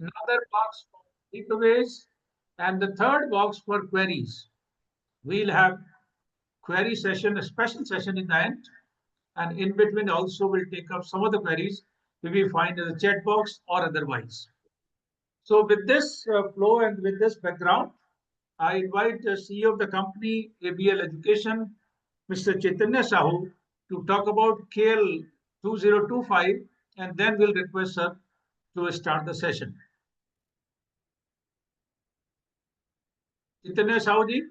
another box for takeaways, and the third box for queries. We'll have query session, a special session in the end, and in between also we'll take up some of the queries we will find in the chat box or otherwise. So with this flow and with this background, I invite the CEO of the company, ABL Education, Mr. Chaitanya Sahu, to talk about KL 2025, and then we'll request her to start the session. Chaitanya Sahu ji.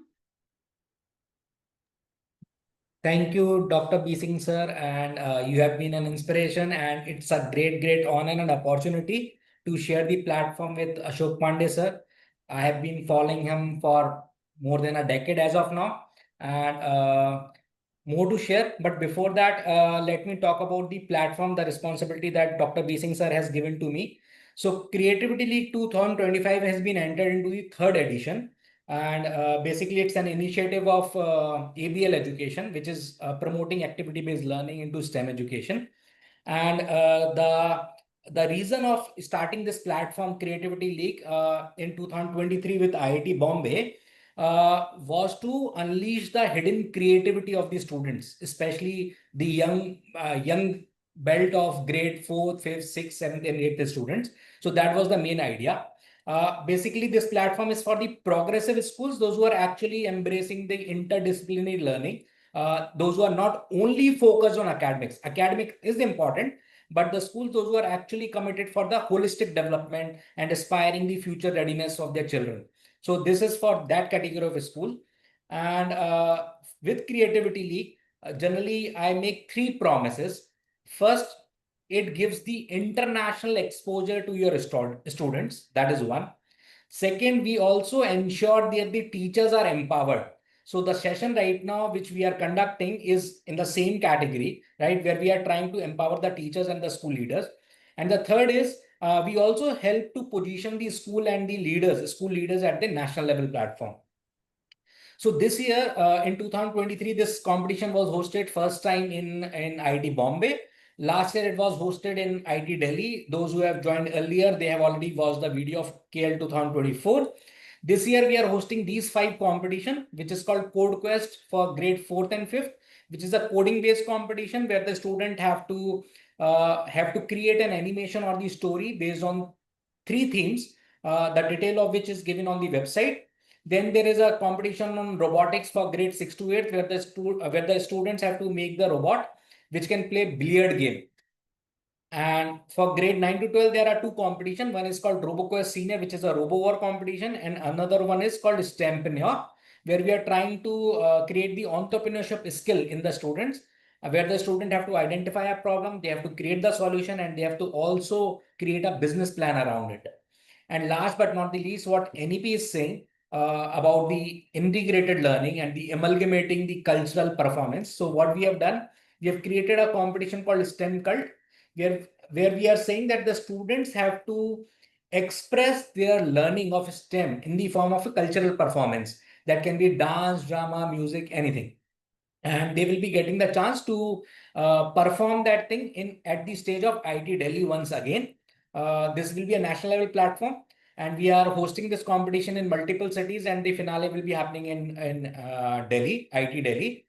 Thank you, Dr. B. Singh, sir, and you have been an inspiration, and it's a great honor and opportunity to share the platform with Ashok Pandey, sir. I have been following him for more than a decade as of now, and more to share. But before that, let me talk about the platform, the responsibility that Dr. B. Singh, sir, has given to me. So, Creativity League 2025 has been entered into the third edition, and basically it's an initiative of ABL Education, which is promoting activity-based learning into STEM education. And the reason of starting this platform, Creativity League, in 2023 with IIT Bombay, was to unleash the hidden creativity of the students, especially the young belt of grade 4th, 5th, 6th, 7th, and 8th students. So that was the main idea. Basically, this platform is for the progressive schools, those who are actually embracing the interdisciplinary learning, those who are not only focused on academics. Academic is important, but the schools, those who are actually committed for the holistic development and aspiring the future readiness of their children. So this is for that category of school. And with Creativity League, generally I make three promises. First, it gives the international exposure to your students. That is one. Second, we also ensure that the teachers are empowered. So the session right now, which we are conducting, is in the same category, right, where we are trying to empower the teachers and the school leaders. And the third is we also help to position the school and the leaders, school leaders at the national level platform. So this year, in 2023, this competition was hosted first time in IIT Bombay. Last year, it was hosted in IIT Delhi. Those who have joined earlier, they have already watched the video of KL 2024. This year, we are hosting these 5 competition, which is called Code Quest for grade 4th and 5th, which is a coding-based competition where the student have to create an animation or the story based on 3 themes, the detail of which is given on the website. Then there is a competition on robotics for grade 6 to 8, where the students have to make the robot which can play billiard game. And for grade 9 to 12, there are 2 competitions. One is called RoboQuest Senior, which is a RoboWar competition, and another one is called STEMpreneur, where we are trying to create the entrepreneurship skill in the students, where the student have to identify a problem, they have to create the solution, and they have to also create a business plan around it. And last but not the least, what NEP is saying about the integrated learning and the amalgamating the cultural performance. So what we have done, we have created a competition called STEM Cult, where we are saying that the students have to express their learning of STEM in the form of a cultural performance. That can be dance, drama, music, anything. And they will be getting the chance to perform that thing at the stage of IIT Delhi once again. This will be a national level platform, and we are hosting this competition in multiple cities, and the finale will be happening in Delhi, IIT Delhi.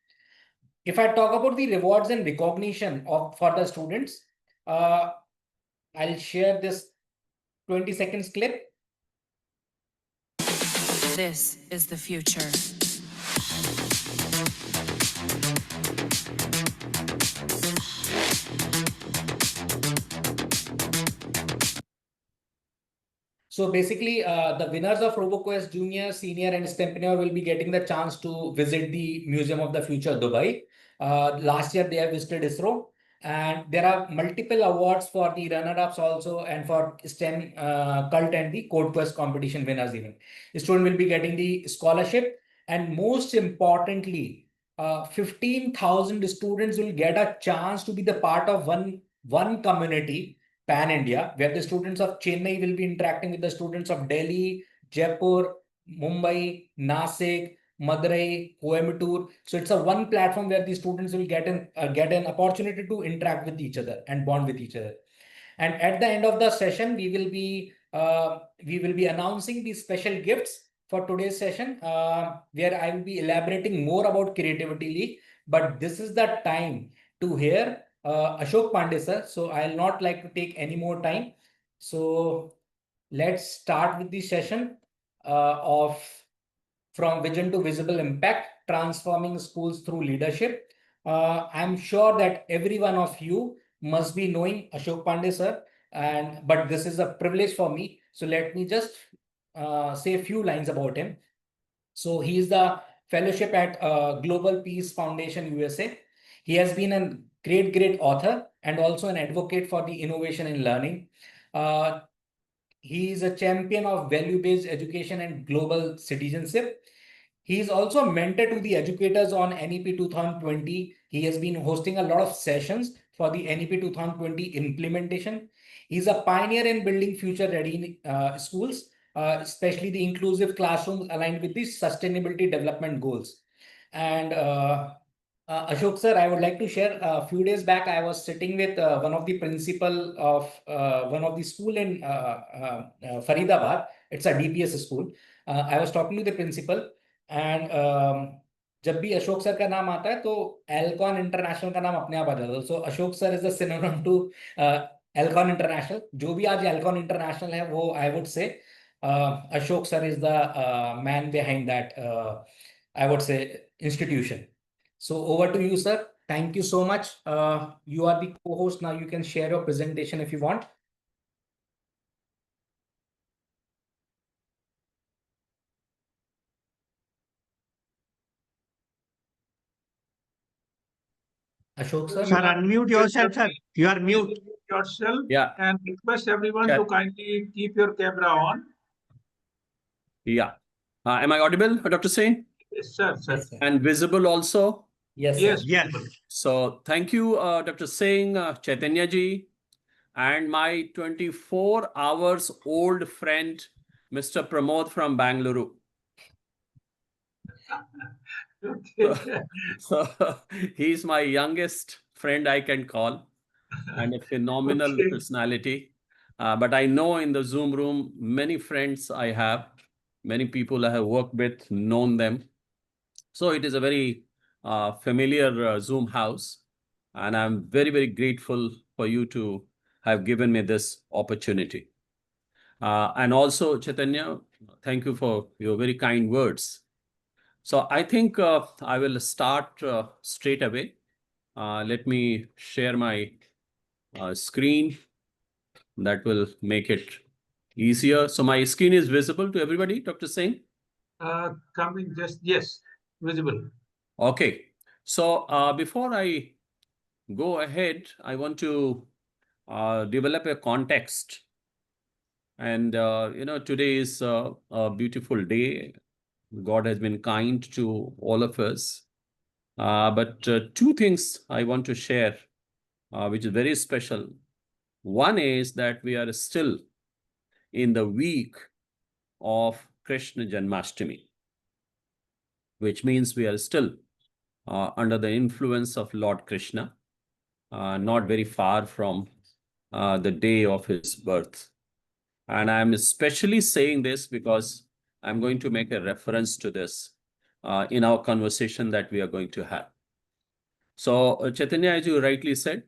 If I talk about the rewards and recognition for the students, I'll share this 20 seconds clip. This is the future. So basically, the winners of RoboQuest Junior, Senior, and STEMpreneur will be getting the chance to visit the Museum of the Future, Dubai. Last year, they have visited ISRO. And there are multiple awards for the runner-ups also, and for STEM Cult and the Code Quest competition winners even. The student will be getting the scholarship. And most importantly, 15,000 students will get a chance to be the part of one community Pan India, where the students of Chennai will be interacting with the students of Delhi, Jaipur, Mumbai, Nasik, Madurai, Coimbatore. So it's a one platform where the students will get an opportunity to interact with each other and bond with each other. And at the end of the session, we will be we will be announcing the special gifts for today's session, where I will be elaborating more about Creativity League. But this is the time to hear Ashok Pandey sir. So I'll not like to take any more time. So let's start with the session of From Vision to Visible Impact, Transforming Schools Through Leadership. I'm sure that every one of you must be knowing Ashok Pandey sir, but this is a privilege for me. So let me just say a few lines about him. So he is the fellowship at Global Peace Foundation USA. He has been a great author and also an advocate for the innovation in learning. Uh, he is a champion of value-based education and global citizenship. He is also a mentor to the educators on NEP 2020. He has been hosting a lot of sessions for the NEP 2020 implementation. He's a pioneer in building future-ready schools, especially the inclusive classrooms aligned with the sustainability development goals. And Ashok sir, I would like to share a few days back, I was sitting with one of the principal of one of the school in Faridabad. It's a DPS school. I was talking to the principal and जब भी Ashok sir का नाम आता है तो Alcon international का नाम अपने आप आ जाता है. So Ashok sir is the synonym to Elcon international. जो भी आज एल्कॉन इंटरनेशनल है वो I would say Ashok sir is the man behind that I would say institution. So over to you, sir. Thank you so much. You are the co-host now. You can share your presentation if you want. Ashok sir. Sir, unmute yourself, sir. You are mute. Yourself. Yeah. And request everyone Yeah. to kindly keep your camera on. Yeah. Am I audible, Dr. Singh? Yes, sir. Yes, sir. And visible also? Yes, sir. Yes. Yes. So thank you, Dr. Singh, Chaitanya ji, and my 24 hours old friend, Mr. Pramod from Bangalore. Okay. So he's my youngest friend I can call, and a phenomenal Okay. personality. But I know in the Zoom room, many friends I have, many people I have worked with, known them. So it is a very familiar Zoom house. And I'm very grateful for you to have given me this opportunity. And also, Chaitanya, thank you for your very kind words. So I think I will start straight away. Let me share my screen. That will make it easier. So my screen is visible to everybody, Dr. Singh? Coming just, yes, visible. Okay. So before I go ahead, I want to develop a context. And, today is a beautiful day. God has been kind to all of us. But two things I want to share, which is very special. One is that we are still in the week of Krishna Janmashtami, which means we are still under the influence of Lord Krishna, not very far from the day of his birth. And I'm especially saying this because I'm going to make a reference to this in our conversation that we are going to have. So Chaitanya, as you rightly said,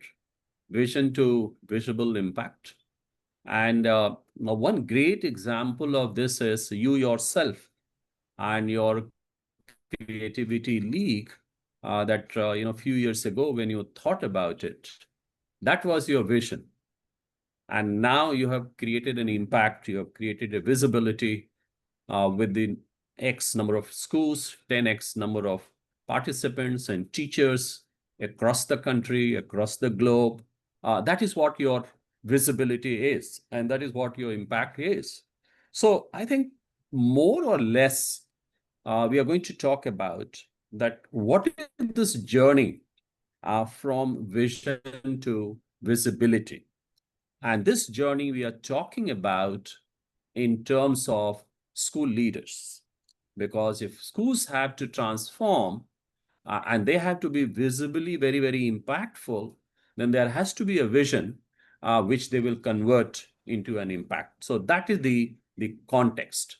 vision to visible impact. And one great example of this is you yourself and your Creativity League that, a few years ago when you thought about it, that was your vision. And now you have created an impact, you have created a visibility within X number of schools, 10X number of participants and teachers across the country, across the globe. That is what your visibility is, and that is what your impact is. So I think more or less, we are going to talk about that what is this journey from vision to visibility. And this journey we are talking about in terms of school leaders. Because if schools have to transform and they have to be visibly very impactful, then there has to be a vision which they will convert into an impact. So that is the context.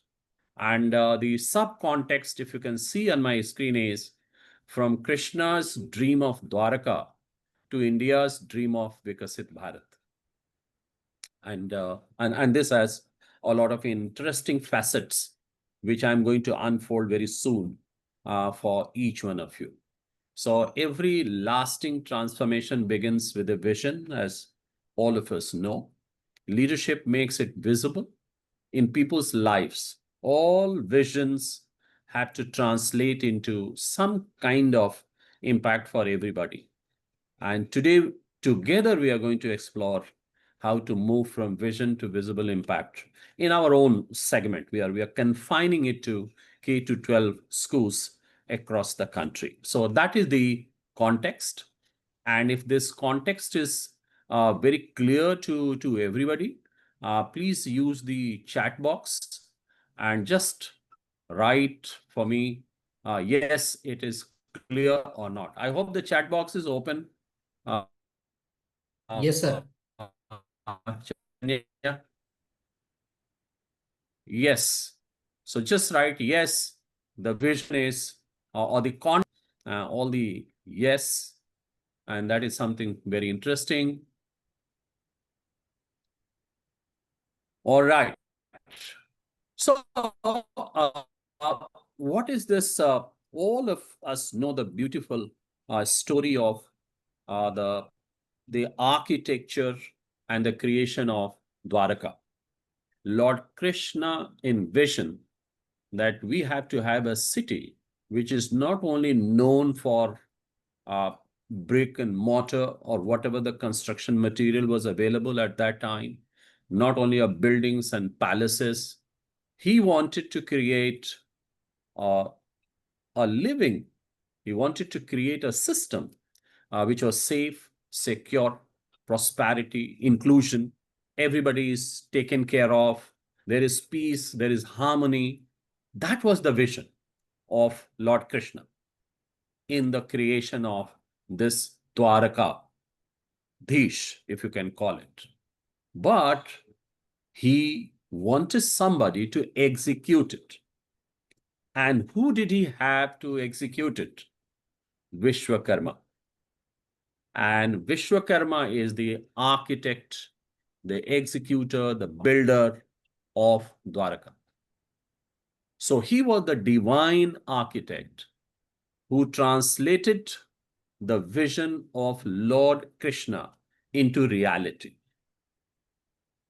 And the sub-context, if you can see on my screen, is from Krishna's dream of Dwaraka to India's dream of Vikasit Bharat. And this has a lot of interesting facets, which I'm going to unfold very soon for each one of you. So every lasting transformation begins with a vision, as all of us know. Leadership makes it visible in people's lives. All visions have to translate into some kind of impact for everybody. And today, together, we are going to explore how to move from vision to visible impact in our own segment. We are confining it to K to 12 schools across the country. So that is the context. And if this context is very clear to everybody, please use the chat box and just write for me, yes, it is clear or not. I hope the chat box is open. Yes, sir. Yeah. Yes. So just write yes. The vision is, or the all the yes, and that is something very interesting. All right. So, what is this? All of us know the beautiful story of the architecture and the creation of Dwaraka. Lord Krishna envisioned that we have to have a city which is not only known for brick and mortar or whatever the construction material was available at that time, not only of buildings and palaces. He wanted to create a living. He wanted to create a system which was safe, secure, prosperity, inclusion. Everybody is taken care of. There is peace, there is harmony. That was the vision of Lord Krishna in the creation of this Dwaraka, Dhish, if you can call it. But he wanted somebody to execute it. And who did he have to execute it? Vishwakarma. And Vishwakarma is the architect, the executor, the builder of Dwaraka. So he was the divine architect who translated the vision of Lord Krishna into reality.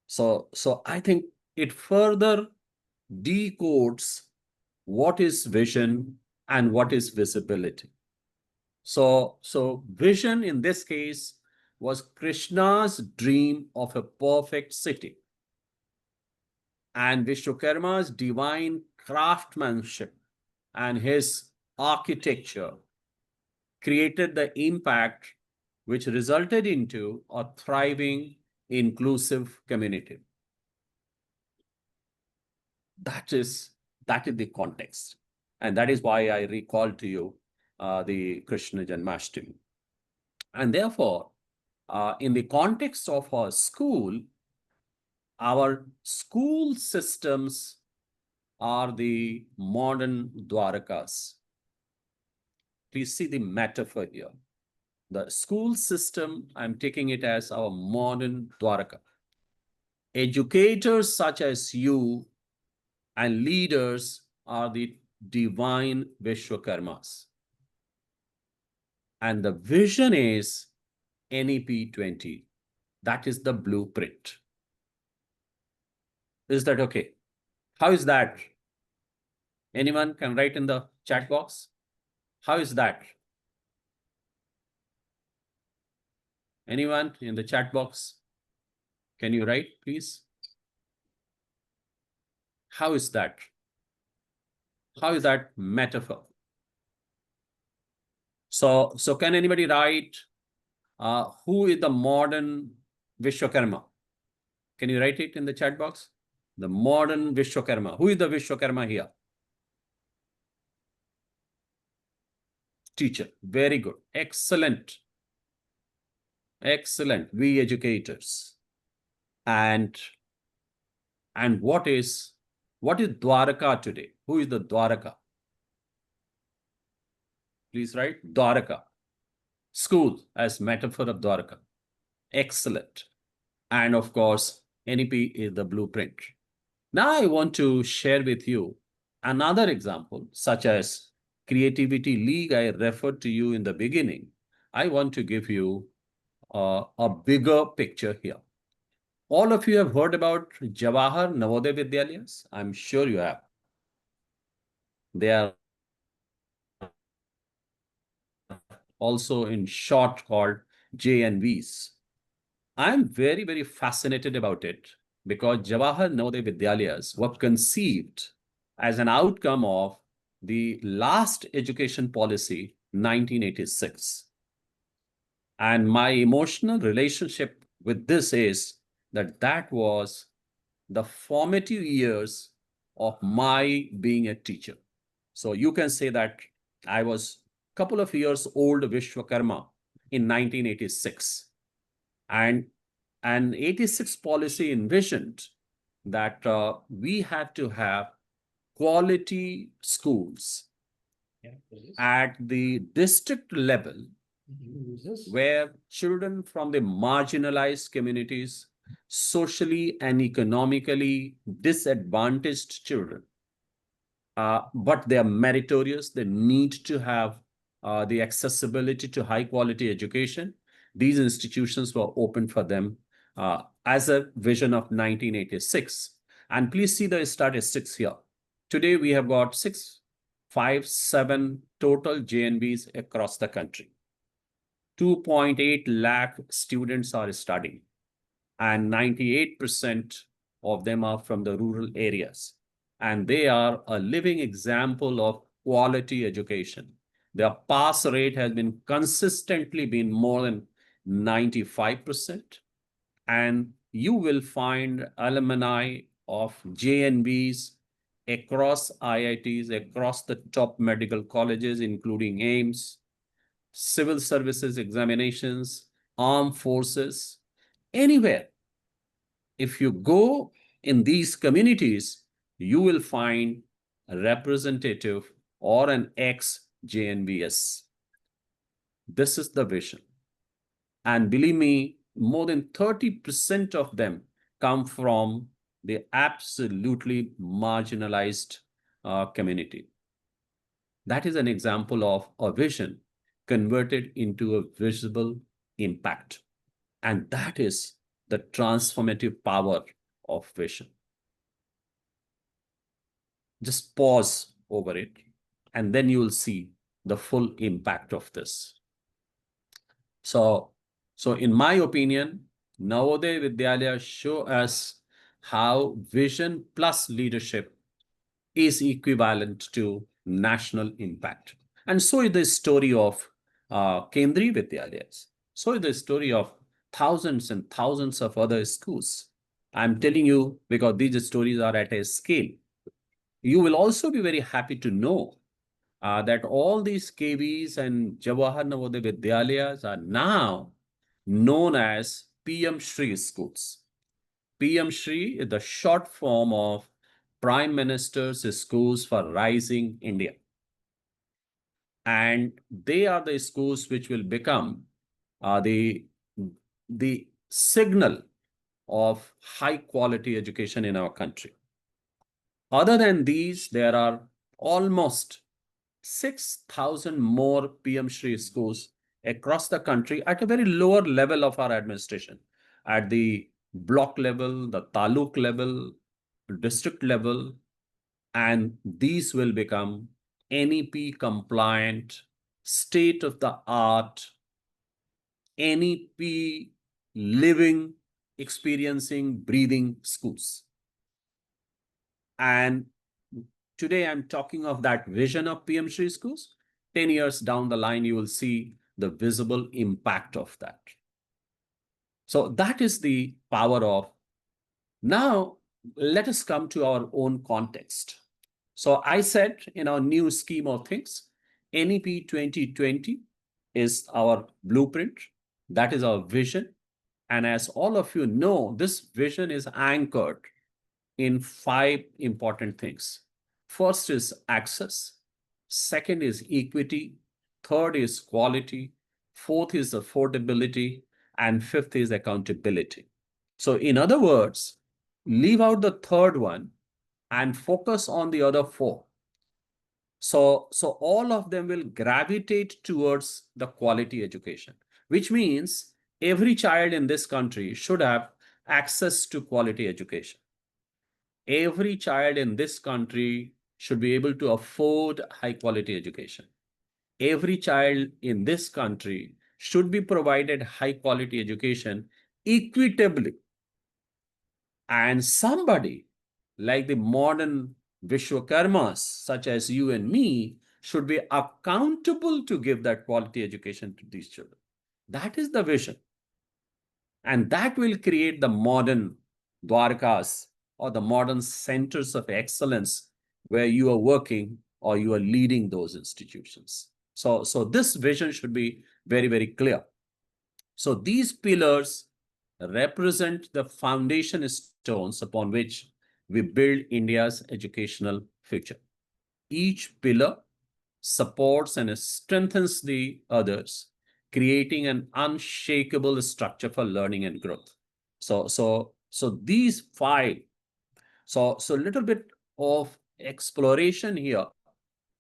So I think it further decodes what is vision and what is visibility. So vision in this case was Krishna's dream of a perfect city, and Vishwakarma's divine craftsmanship and his architecture created the impact which resulted into a thriving, inclusive community. That is the context. And that is why I recall to you the Krishna Janmashtami. And therefore, in the context of our school systems are the modern Dwarakas. Please see the metaphor here. The school system, I'm taking it as our modern Dwaraka. Educators such as you and leaders are the divine Vishwakarmas. And the vision is NEP 20. That is the blueprint. Is that okay? How is that? Anyone can write in the chat box. How is that? Anyone in the chat box? Can you write, please? How is that? How is that metaphor? So can anybody write who is the modern Vishwakarma? Can you write it in the chat box? The modern Vishwakarma. Who is the Vishwakarma here? Teacher. Very good. Excellent. Excellent. We educators. And And what is Dwarka today? Who is the Dwarka? Please write Dwarka. School as metaphor of Dwarka. Excellent. And of course, NEP is the blueprint. Now I want to share with you another example, such as Creativity League I referred to you in the beginning. I want to give you a bigger picture here. All of you have heard about Jawahar Navodaya Vidyalayas. I'm sure you have. They are also in short called JNVs. I'm very, very fascinated about it because Jawahar Navodaya Vidyalayas were conceived as an outcome of the last education policy, 1986. And my emotional relationship with this is that was the formative years of my being a teacher. So you can say that I was a couple of years old Vishwakarma in 1986. And an 86 policy envisioned that we had to have quality schools at the district level where children from the marginalized communities, socially and economically disadvantaged children, but they are meritorious, they need to have the accessibility to high quality education. These institutions were open for them as a vision of 1986. And please see the statistics here. Today, we have got 7 total JNVs across the country. 2.8 lakh students are studying, and 98% of them are from the rural areas. And they are a living example of quality education. Their pass rate has been consistently been more than 95%. And you will find alumni of JNVs across IITs, across the top medical colleges, including AIIMS, civil services examinations, armed forces, anywhere. If you go in these communities, you will find a representative or an ex-JNVS. This is the vision. And believe me, more than 30% of them come from the absolutely marginalized community. That is an example of a vision converted into a visible impact. And that is the transformative power of vision. Just pause over it, and then you will see the full impact of this. So in my opinion, Navodaya Vidyalaya show us how vision plus leadership is equivalent to national impact. And so is the story of Kendriya Vidyalayas. So is the story of thousands and thousands of other schools. I'm telling you because these stories are at a scale. You will also be very happy to know that all these KVs and Jawahar Navodaya Vidyalayas are now known as PM Shri schools. PM Shri is the short form of Prime Minister's Schools for Rising India. And they are the schools which will become the signal of high quality education in our country. Other than these, there are almost 6,000 more PM Shri schools across the country at a very lower level of our administration, at the block level, the taluk level, district level, and these will become NEP compliant, state of the art, NEP living, experiencing, breathing schools. And today I'm talking of that vision of PM Shri schools. 10 years down the line, you will see the visible impact of that. So that is the power of. Now, let us come to our own context. So I said in our new scheme of things, NEP 2020 is our blueprint. That is our vision. And as all of you know, this vision is anchored in 5 important things. First is access. Second is equity. Third is quality. Fourth is affordability. And fifth is accountability. So in other words, leave out the third one and focus on the other 4. So all of them will gravitate towards the quality education, which means every child in this country should have access to quality education. Every child in this country should be able to afford high quality education. Every child in this country should be provided high quality education equitably. And somebody like the modern Vishwakarmas, such as you and me, should be accountable to give that quality education to these children. That is the vision. And that will create the modern Dwarkas or the modern centers of excellence where you are working or you are leading those institutions. So this vision should be very, very clear. So these pillars represent the foundation stones upon which we build India's educational future. Each pillar supports and strengthens the others, creating an unshakable structure for learning and growth. So these 5. So a little bit of exploration here,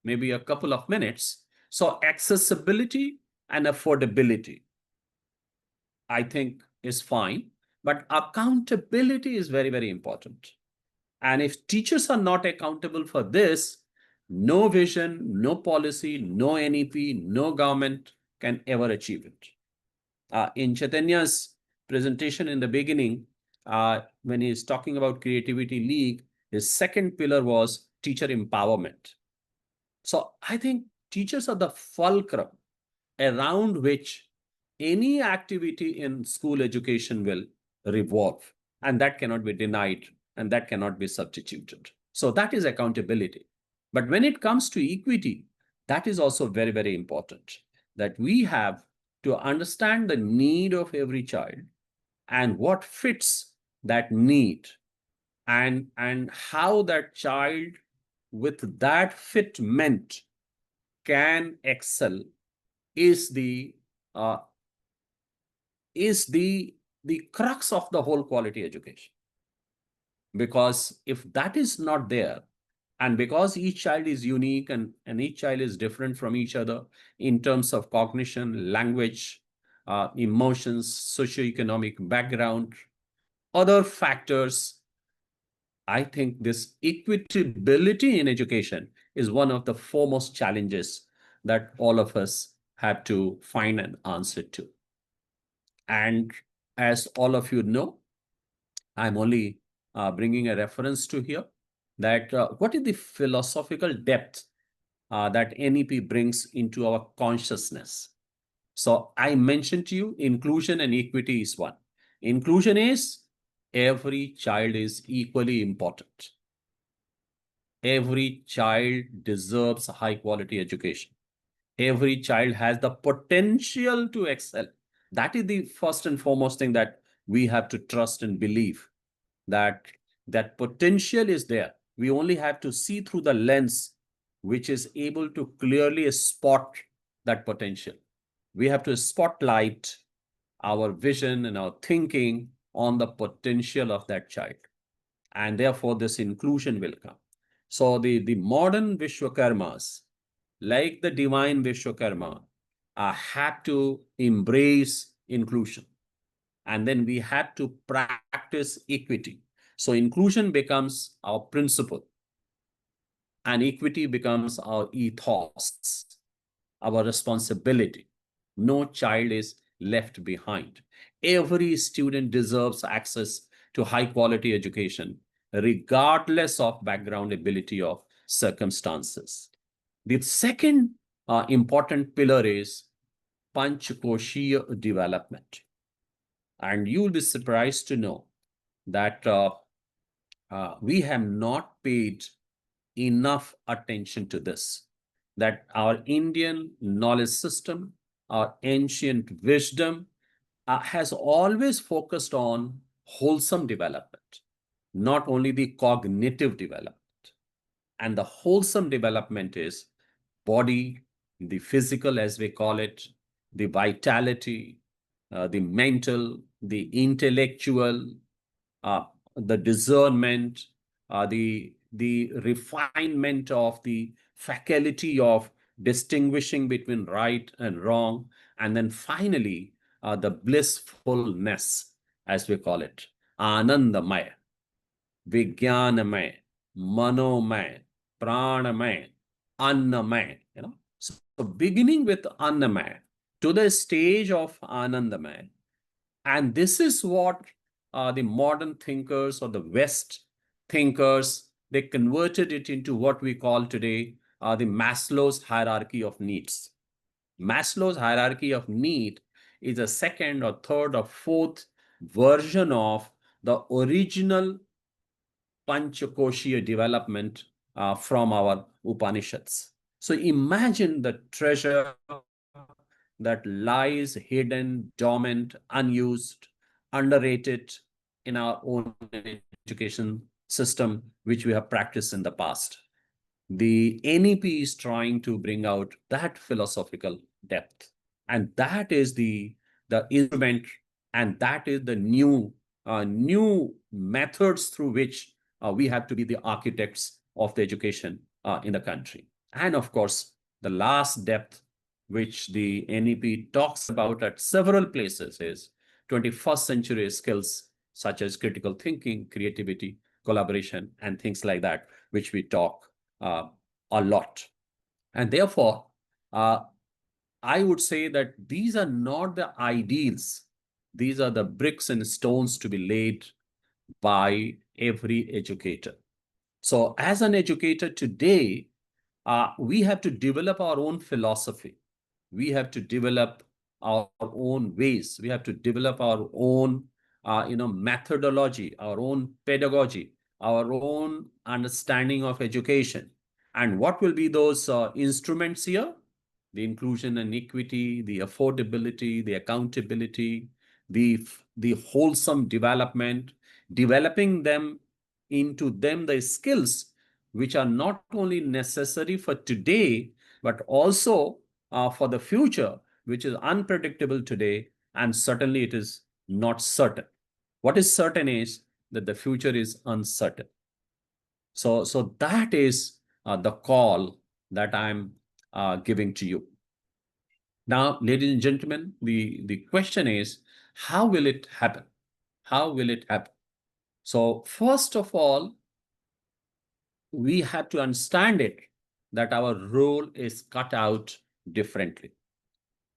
maybe a couple of minutes. So accessibility and affordability, I think, is fine, but accountability is very, very important. And if teachers are not accountable for this, no vision, no policy, no NEP, no government can ever achieve it. In Chaitanya's presentation in the beginning, when he's talking about Creativity League, his second pillar was teacher empowerment. So I think teachers are the fulcrum around which any activity in school education will revolve, and that cannot be denied and that cannot be substituted. So that is accountability. But when it comes to equity, that is also very, very important, that we have to understand the need of every child and what fits that need, and how that child with that fitment can excel is the crux of the whole quality education. Because if that is not there, and because each child is unique and each child is different from each other in terms of cognition, language, emotions, socioeconomic background, other factors, I think this equitability in education is one of the foremost challenges that all of us have to find an answer to. And as all of you know, I'm only bringing a reference to here, that what is the philosophical depth that NEP brings into our consciousness. So I mentioned to you, inclusion and equity is one. Inclusion is every child is equally important. Every child deserves a high quality education. Every child has the potential to excel. That is the first and foremost thing that we have to trust and believe, that that potential is there. We only have to see through the lens which is able to clearly spot that potential. We have to spotlight our vision and our thinking on the potential of that child. And therefore, this inclusion will come. So the modern Vishwakarmas, like the divine Vishwakarma, have to embrace inclusion. And then we have to practice equity. So inclusion becomes our principle, and equity becomes our ethos, our responsibility. No child is left behind. Every student deserves access to high quality education, regardless of background, ability, or circumstances. The second important pillar is Panchkoshiya development. And you'll be surprised to know that we have not paid enough attention to this, that our Indian knowledge system, our ancient wisdom has always focused on wholesome development. not only the cognitive development. And the wholesome development is body, the physical, as we call it, the vitality, the mental, the intellectual, the discernment, the refinement of the faculty of distinguishing between right and wrong, and then finally the blissfulness, as we call it, Anandamaya, Vijnanamaya, Manomaya, Pranamaya, Annamaya. So beginning with Annamaya to the stage of Anandamaya. And this is what the modern thinkers or the West thinkers, they converted it into what we call today the Maslow's hierarchy of needs. Maslow's hierarchy of need is a second or third or fourth version of the original Panchakoshiya development from our Upanishads. So imagine the treasure that lies hidden, dormant, unused, underrated in our own education system, which we have practiced in the past. The NEP is trying to bring out that philosophical depth. And that is the instrument, and that is the new methods through which we have to be the architects of the education in the country. And of course, the last depth which the NEP talks about at several places is 21st century skills such as critical thinking, creativity, collaboration, and things like that, which we talk a lot. And therefore, I would say that these are not the ideals. These are the bricks and stones to be laid by every educator. So as an educator today, we have to develop our own philosophy. We have to develop our own ways. We have to develop our own methodology, our own pedagogy, our own understanding of education. And what will be those instruments here? The inclusion and equity, the affordability, the accountability, the wholesome development, developing them into them the skills which are not only necessary for today, but also for the future, which is unpredictable today, and certainly it is not certain. What is certain is that the future is uncertain. So that is the call that I'm giving to you. Now, ladies and gentlemen, the question is, how will it happen? How will it happen? So first of all, we have to understand it, that our role is cut out differently.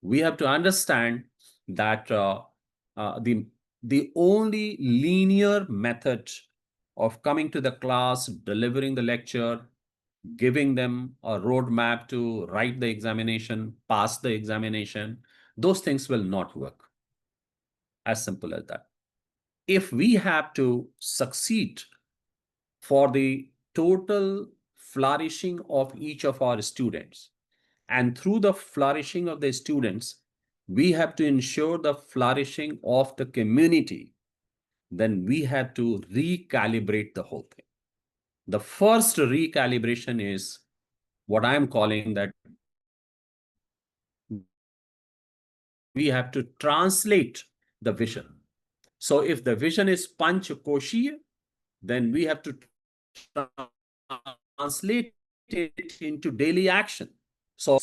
We have to understand that the only linear method of coming to the class, delivering the lecture, giving them a roadmap to write the examination, pass the examination, those things will not work. As simple as that. If we have to succeed for the total flourishing of each of our students, and through the flourishing of the students, we have to ensure the flourishing of the community, then we have to recalibrate the whole thing. The first recalibration is what I'm calling that we have to translate the vision. So if the vision is Panchakoshiya, then we have to translate it into daily action. So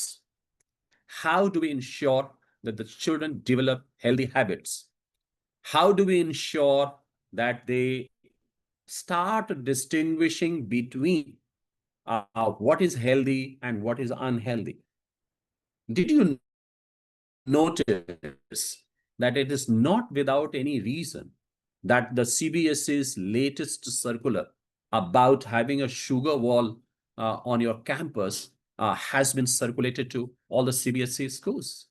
how do we ensure that the children develop healthy habits? How do we ensure that they start distinguishing between what is healthy and what is unhealthy? Did you notice that it is not without any reason that the CBSE's latest circular about having a sugar wall on your campus has been circulated to all the CBSE schools?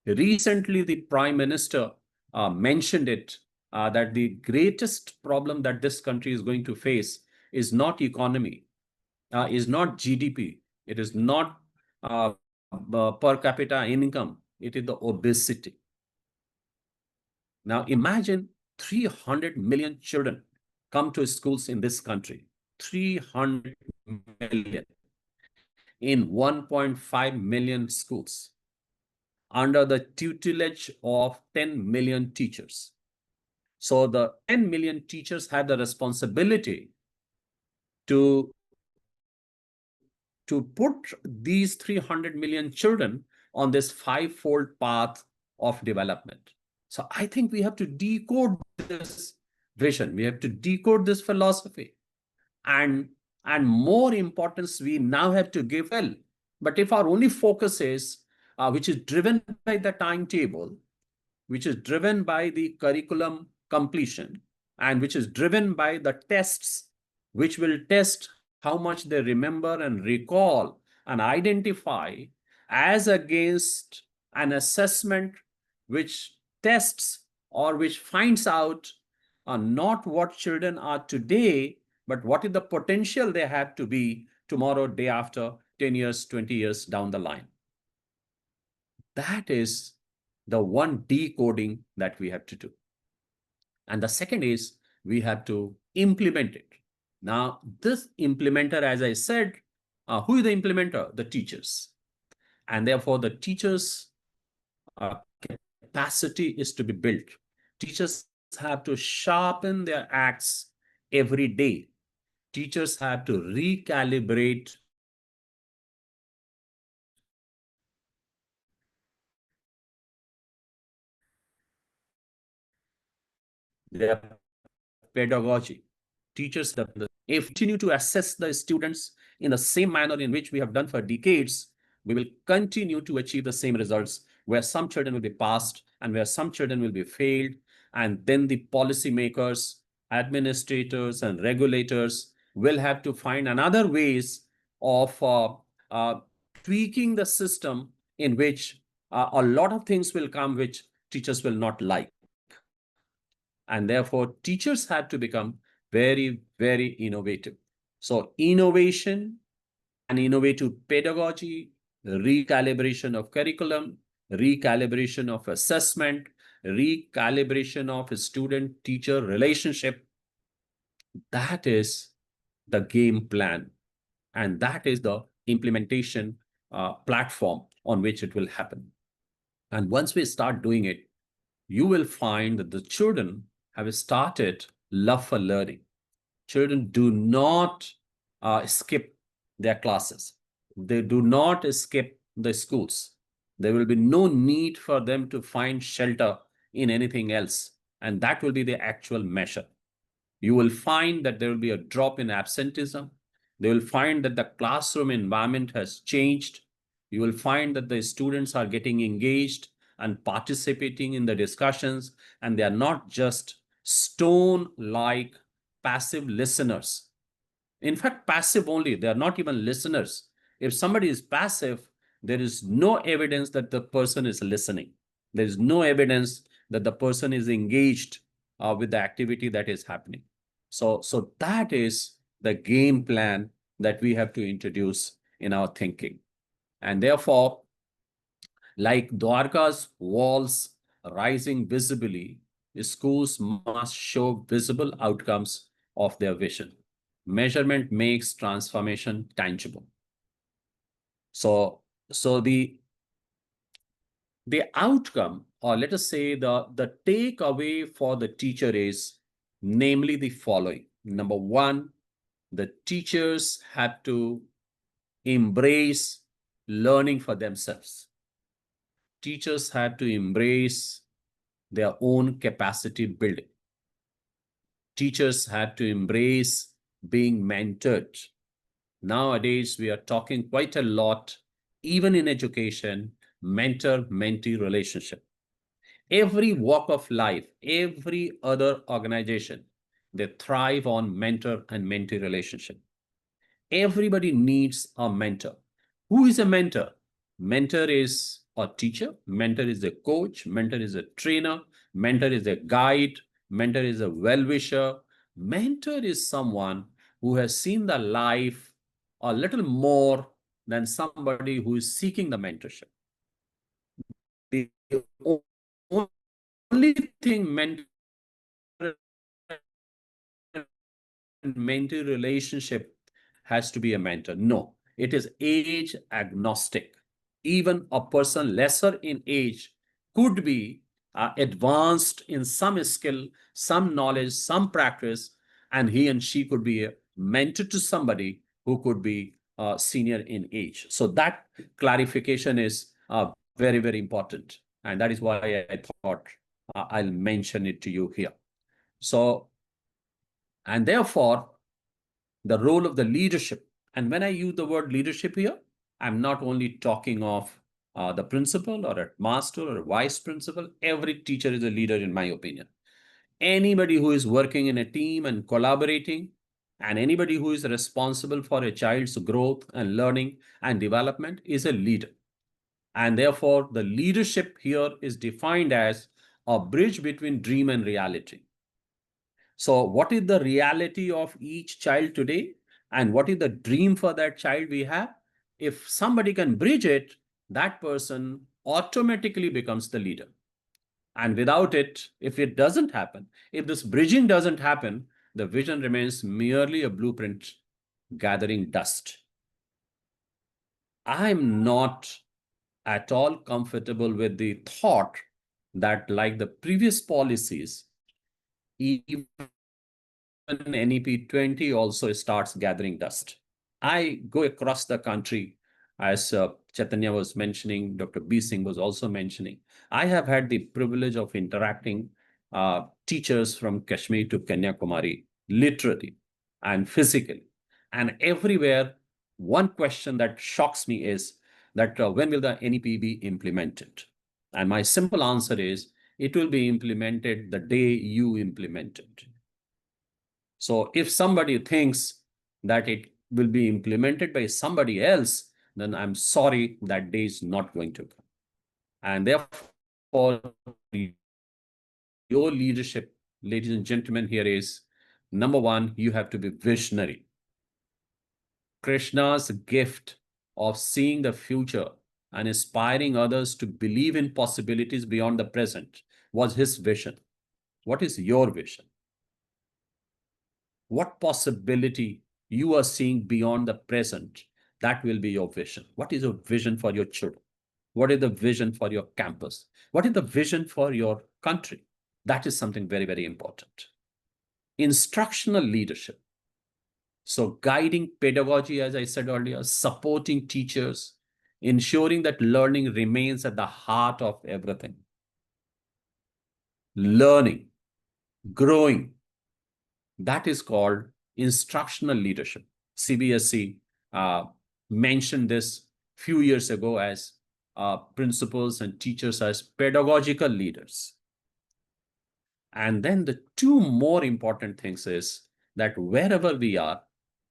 Recently, the Prime Minister mentioned it, that the greatest problem that this country is going to face is not economy, is not GDP, it is not per capita income, it is the obesity. Now imagine 300 million children come to schools in this country. 300 million in 1.5 million schools under the tutelage of 10 million teachers. So the 10 million teachers have the responsibility to put these 300 million children on this five-fold path of development. So I think we have to decode this vision. We have to decode this philosophy. And more importance we now have to give. Well, but if our only focus is, which is driven by the timetable, which is driven by the curriculum completion, and which is driven by the tests, which will test how much they remember and recall and identify, as against an assessment which tests or which finds out not what children are today, but what is the potential they have to be tomorrow, day after, 10 years, 20 years down the line. That is the one decoding that we have to do. And the second is we have to implement it. Now, this implementer, as I said, who is the implementer? The teachers. And therefore, the teachers' capacity is to be built. Teachers have to sharpen their axe every day. Teachers have to recalibrate their pedagogy. Teachers, if we continue to assess the students in the same manner in which we have done for decades, we will continue to achieve the same results, where some children will be passed and where some children will be failed. And then the policymakers, administrators, and regulators will have to find another ways of tweaking the system, in which a lot of things will come which teachers will not like. And therefore, teachers have to become very, very innovative. So innovation and innovative pedagogy, recalibration of curriculum, recalibration of assessment, recalibration of student-teacher relationship, that is the game plan. And that is the implementation platform on which it will happen. And once we start doing it, you will find that the children have started love for learning. Children do not skip their classes. They do not skip the schools. There will be no need for them to find shelter in anything else. And that will be the actual measure. You will find that there will be a drop in absenteeism. They will find that the classroom environment has changed. You will find that the students are getting engaged and participating in the discussions, and they are not just stone-like passive listeners. In fact, passive only, they are not even listeners. If somebody is passive, there is no evidence that the person is listening. There is no evidence that the person is engaged with the activity that is happening. So that is the game plan that we have to introduce in our thinking. And therefore, like Dwarka's walls rising visibly, schools must show visible outcomes of their vision. Measurement makes transformation tangible. So the outcome, or let us say the takeaway for the teacher is namely the following. Number one, the teachers have to embrace learning for themselves. Teachers have to embrace their own capacity building. Teachers have to embrace being mentored. Nowadays, we are talking quite a lot, even in education, mentor-mentee relationship. Every walk of life, every other organization, they thrive on mentor and mentee relationship. Everybody needs a mentor. Who is a mentor? Mentor is a teacher, mentor is a coach, mentor is a trainer, mentor is a guide, mentor is a well-wisher. Mentor is someone who has seen the life a little more than somebody who is seeking the mentorship. The only thing mentor mentee relationship has to be a mentor. No, it is age agnostic. Even a person lesser in age could be advanced in some skill, some knowledge, some practice, and he and she could be a mentor to somebody who could be senior in age. So that clarification is very, very important. And that is why I thought I'll mention it to you here. So, and therefore, the role of the leadership. And when I use the word leadership here, I'm not only talking of the principal or a master or a vice principal. Every teacher is a leader, in my opinion. Anybody who is working in a team and collaborating, and anybody who is responsible for a child's growth and learning and development is a leader. And therefore, the leadership here is defined as a bridge between dream and reality. So what is the reality of each child today? And what is the dream for that child we have? If somebody can bridge it, that person automatically becomes the leader. And without it, if it doesn't happen, if this bridging doesn't happen, the vision remains merely a blueprint gathering dust. I'm not at all comfortable with the thought that, like the previous policies, even NEP 20 also starts gathering dust. I go across the country, as Chaitanya was mentioning, Dr. B. Singh was also mentioning. I have had the privilege of interacting teachers from Kashmir to Kanyakumari, literally and physically. And everywhere, one question that shocks me is that when will the NEP be implemented? And my simple answer is, it will be implemented the day you implement it. So if somebody thinks that it will be implemented by somebody else, then I'm sorry, that day is not going to come. And therefore, your leadership, ladies and gentlemen, here is, number one, you have to be visionary. Krishna's gift of seeing the future and inspiring others to believe in possibilities beyond the present was his vision. What is your vision? What possibility you are seeing beyond the present? That will be your vision. What is your vision for your children? What is the vision for your campus? What is the vision for your country? That is something very, very important. Instructional leadership. So guiding pedagogy, as I said earlier, supporting teachers, ensuring that learning remains at the heart of everything. Learning, growing, that is called instructional leadership. CBSE mentioned this few years ago as principals and teachers as pedagogical leaders. And then the two more important things is that wherever we are,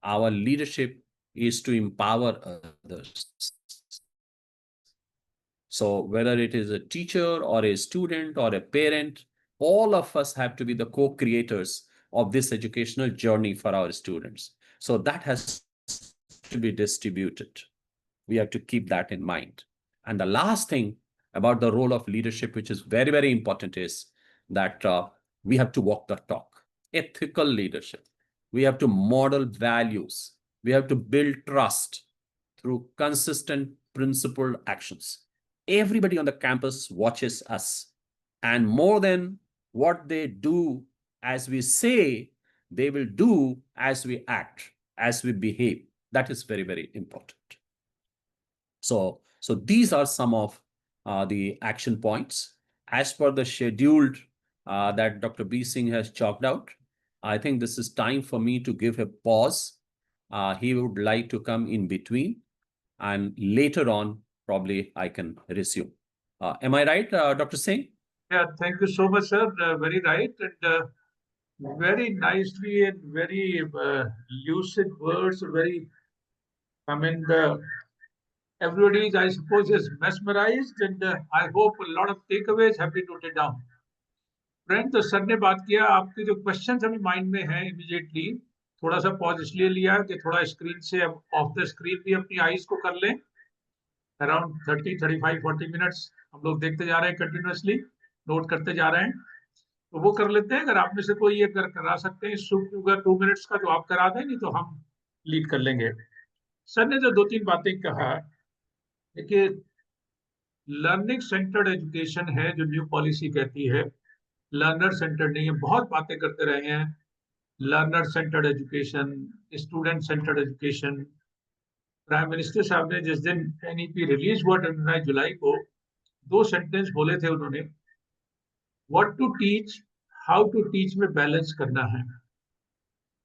our leadership is to empower others. So whether it is a teacher or a student or a parent, all of us have to be the co-creators of this educational journey for our students. So that has to be distributed. We have to keep that in mind. And the last thing about the role of leadership, which is very, very important, is that we have to walk the talk. Ethical leadership. We have to model values. We have to build trust through consistent, principled actions. Everybody on the campus watches us. And more than what they do as we say, they will do as we act, as we behave. That is very, very important. So these are some of the action points. As per the scheduled that Dr. B. Singh has chalked out, I think this is time for me to give a pause. He would like to come in between, and later on, probably I can resume. Am I right, Dr. Singh? Yeah, thank you so much, sir. Very right. And very nicely and very lucid words. Everybody is, I suppose, is mesmerized, and I hope a lot of takeaways have been noted down. Friend, तो sir ने बात किया, आपके जो questions अभी mind में हैं immediately, थोड़ा सा पॉज इसलिए लिया कि थोड़ा स्क्रीन से ऑफ द स्क्रीन भी अपनी आईज को कर लें. अराउंड 30, 35, 40 मिनट्स हम लोग देखते जा रहे हैं, कंटिन्यूअसली नोट करते जा रहे हैं. तो वो कर लेते हैं। अगर आप में से कोई ये करा सकते हैं शुक्र 2 मिनट्स का, तो आप करा दें, नहीं तो हम लीड कर लेंगे। सर ने जो 2-3 बातें कहा, देखिए लर्निंग सेंटर्ड एजुकेशन है जो न्यू पॉलिसी कहती है, लर्नर सेंटर्ड नहीं है। बहुत बातें करते रहे हैं, learner centred education, student centred education. Prime minister साहब ने जिस दिन एनईपी रिलीज हुआ 29 जुलाई को, 2 सेंटेंस बोले थे उन्होंने, what to teach, how to teach में बैलेंस करना है,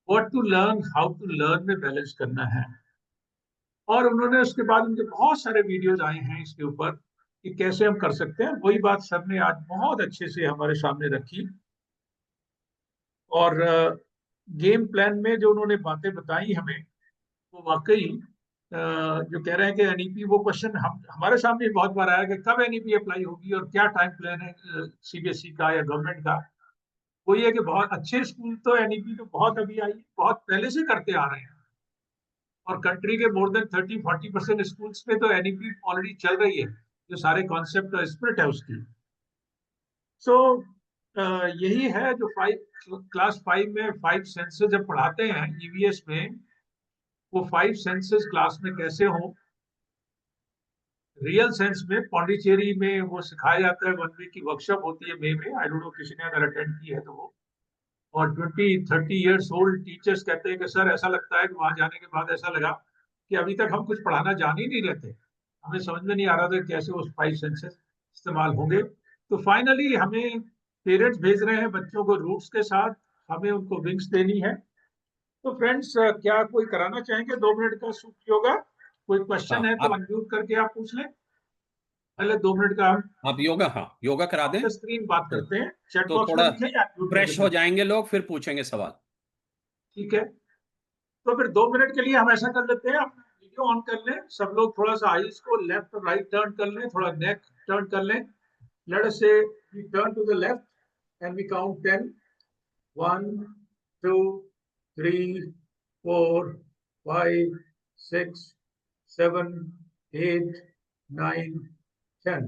what to learn, how to learn में बैलेंस करना है। और उन्होंने उसके बाद उनके बहुत सारे वीडियोज आए हैं इसके ऊपर कि कैसे हम कर सकते हैं। वही बात सर ने आज बहुत अच्छे से हमारे सामने रखी। और गेम प्लान में जो उन्होंने बातें बताई हमें, वो वाकई जो कह रहे हैं कि एनईपी, वो क्वेश्चन हम हमारे सामने बहुत बार आया कि कब एनईपी अप्लाई होगी और क्या टाइम प्लान है सीबीएसई का या गवर्नमेंट का। वो ये है कि बहुत अच्छे स्कूल तो एनईपी तो बहुत अभी आई, बहुत पहले से करते आ रहे हैं, और कंट्री के मोर देन 30-40% स्कूल्स में तो एनईपी ऑलरेडी चल रही है, जो सारे कॉन्सेप्ट और स्पिरिट है उसकी। सो यही है जो क्लास 5 में 5 सेंसेस जब पढ़ाते हैं ईवीएस में, वो 5 सेंसेस क्लास में कैसे हो रियल सेंस में। पौंडीचेरी में वो सिखाया जाता है, 1 वीक की वर्कशॉप होती है मई में। आई डोंट नो किसी ने अगर अटेंड की है तो वो। और 20-30 ईयर्स ओल्ड टीचर्स कहते हैं कि सर ऐसा लगता है कि वहां जाने के बाद ऐसा लगा कि अभी तक हम कुछ पढ़ाना जान ही नहीं रहते, हमें समझ में नहीं आ रहा था कैसे वो 5 सेंसेस इस्तेमाल होंगे। तो फाइनली हमें पेरेंट्स भेज रहे हैं बच्चों को रूट्स के साथ, हमें उनको विंग्स देनी है। तो फ्रेंड्स, क्या कोई कराना चाहेंगे 2 मिनट का सूक्ष्म योगा? कोई क्वेश्चन हाँ है तो आप अनम्यूट करके आप पूछ लें। पहले 2 मिनट का हम आप योगा, हाँ योगा करा ऑफ दें द स्क्रीन बात तो करते हैं, चैट तो बॉक्स में थोड़ा लिखें या अनम्यूट फ्रेश हो करके। जाएंगे लोग, फिर पूछेंगे सवाल। ठीक है, तो फिर 2 मिनट के लिए हम ऐसा कर लेते हैं, अपना वीडियो ऑन कर लें, सब लोग थोड़ा सा आईज को लेफ्ट और राइट टर्न कर लें, थोड़ा नेक टर्न कर लें। Let us say we turn to the left and we count 10, 1 2 3 4 5 6 7 8 9 10.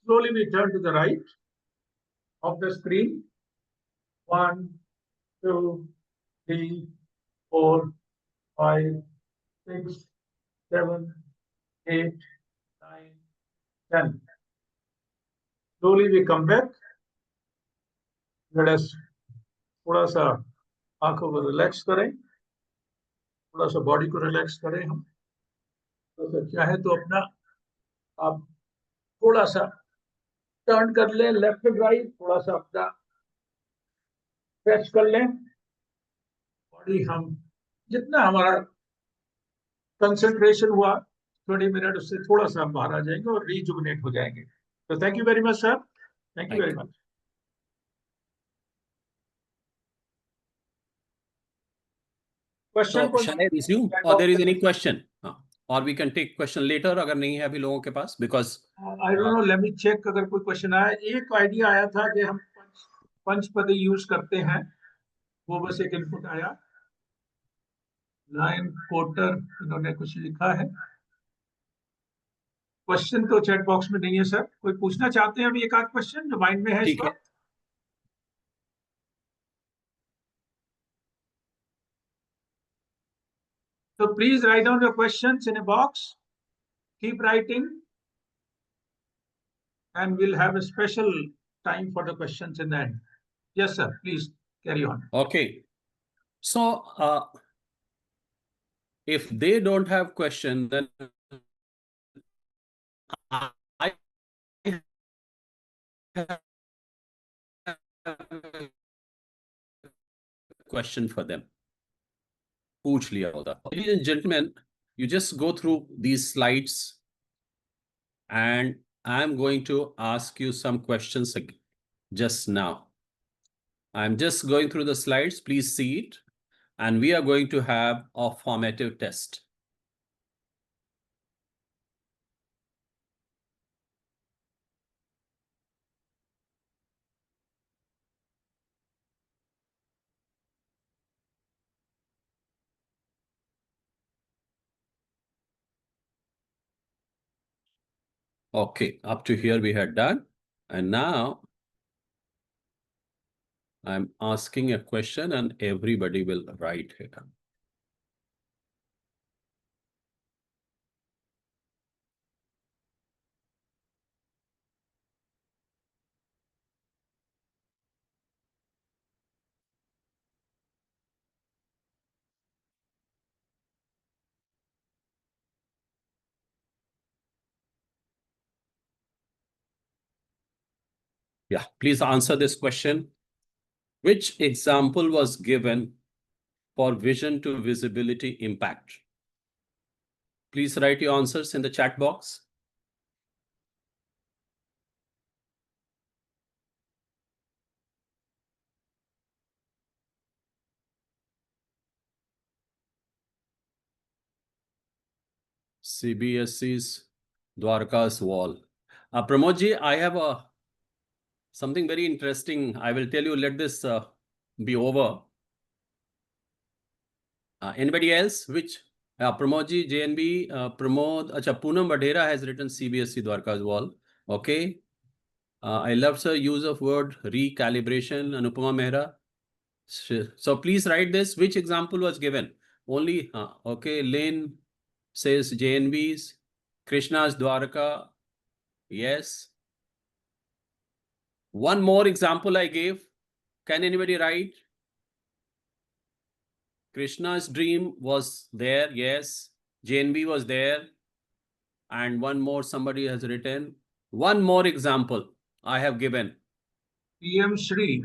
Slowly we turn to the right of the screen. 1 2 3 4 5 6 7 8 9 10. Slowly we come back. Let us थोड़ा सा आंखों को रिलैक्स करें, थोड़ा सा बॉडी को रिलैक्स करें हम। तो चाहे तो अपना आप थोड़ा सा टर्न कर लें लेफ्ट एंड राइट, थोड़ा सा अपना स्ट्रेच कर लें बॉडी। हम जितना हमारा कंसंट्रेशन हुआ 20 मिनट, उससे थोड़ा सा हम बाहर आ जाएंगे और रिजुविनेट हो जाएंगे। तो thank you very much sir, thank you thank very you. Much. Question तो को shall I resume chat or box there is में any question? हाँ, or we can take question later अगर नहीं है अभी लोगों के पास, because I don't know, let me check अगर कोई क्वेश्चन आया। एक आइडिया आया था कि हम पंचपदी यूज करते हैं, वो बस एक इनपुट आया। लाइन पोर्टर इन्होंने कुछ लिखा है, क्वेश्चन तो चैट बॉक्स में नहीं है सर। कोई पूछना चाहते हैं अभी एक आध क्वेश्चन जो माइंड में है इस ठीक है। वक्त? So please write down your questions in a box. Keep writing, and we'll have a special time for the questions in the end. Yes, sir. Please carry on. Okay. So if they don't have question, then I have a question for them. पूछ लिया होगा। Ladies and gentlemen, you just go through these slides and I'm going to ask you some questions just now. I'm just going through the slides, please see it, and we are going to have a formative test. Okay, up to here we had done. And now I'm asking a question and everybody will write here. Yeah, please answer this question. Which example was given for vision to visibility impact? Please write your answers in the chat box. CBSE's Dwarka's wall. Pramod ji, I have something very interesting. I will tell you, let this be over. Anybody else? Which? Pramod ji, JNB, Pramod, Acha, Poonam Badhera has written CBSE Dwarka's wall. Okay. I love sir use of word recalibration, Anupama Mehra. So please write this. Which example was given? Only, okay, Lane says JNB's, Krishna's Dwarka. Yes. One more example I gave. Can anybody write? Krishna's dream was there. Yes. JNB was there. And one more somebody has written. One more example I have given. PM Shri.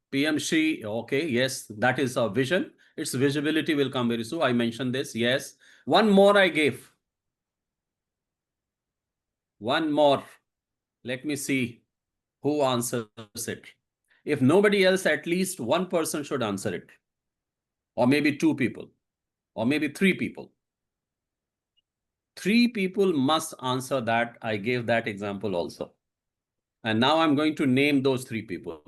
PM Shri, okay, yes, that is a vision. Its visibility will come very soon. I mentioned this, yes. One more I gave. One more. Let me see who answers it. If nobody else, at least one person should answer it. Or maybe two people. Or maybe three people. Three people must answer that. I gave that example also. And now I'm going to name those three people.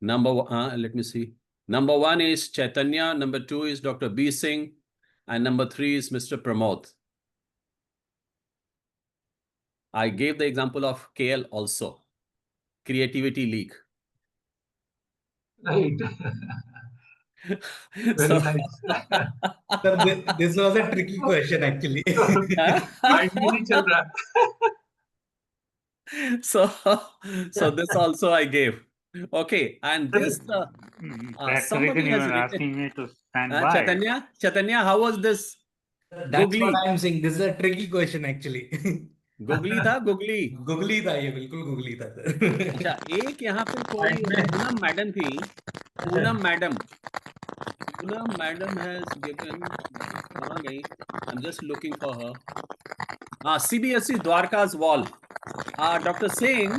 Number one, let me see. Number one is Chaitanya. Number two is Dr. B. Singh. And number three is Mr. Pramod. I gave the example of KL also. Creativity League. Right. Very nice. Sir, this was a tricky question actually. Mind भी नहीं चल रहा. So this also I gave. Okay, and this That's the somebody reason you has are written. asking me to stand by. Chaitanya, how was this? That's Googly. what I'm saying. This is a tricky question actually. Googly था googly. Googly था ये बिल्कुल googly था sir. अच्छा एक यहाँ पे कोई पूनम मैडम थी. Poonam madam. Poonam madam has given. कहाँ गई? I'm just looking for her. CBSE Dwarka's wall. Dr. Singh.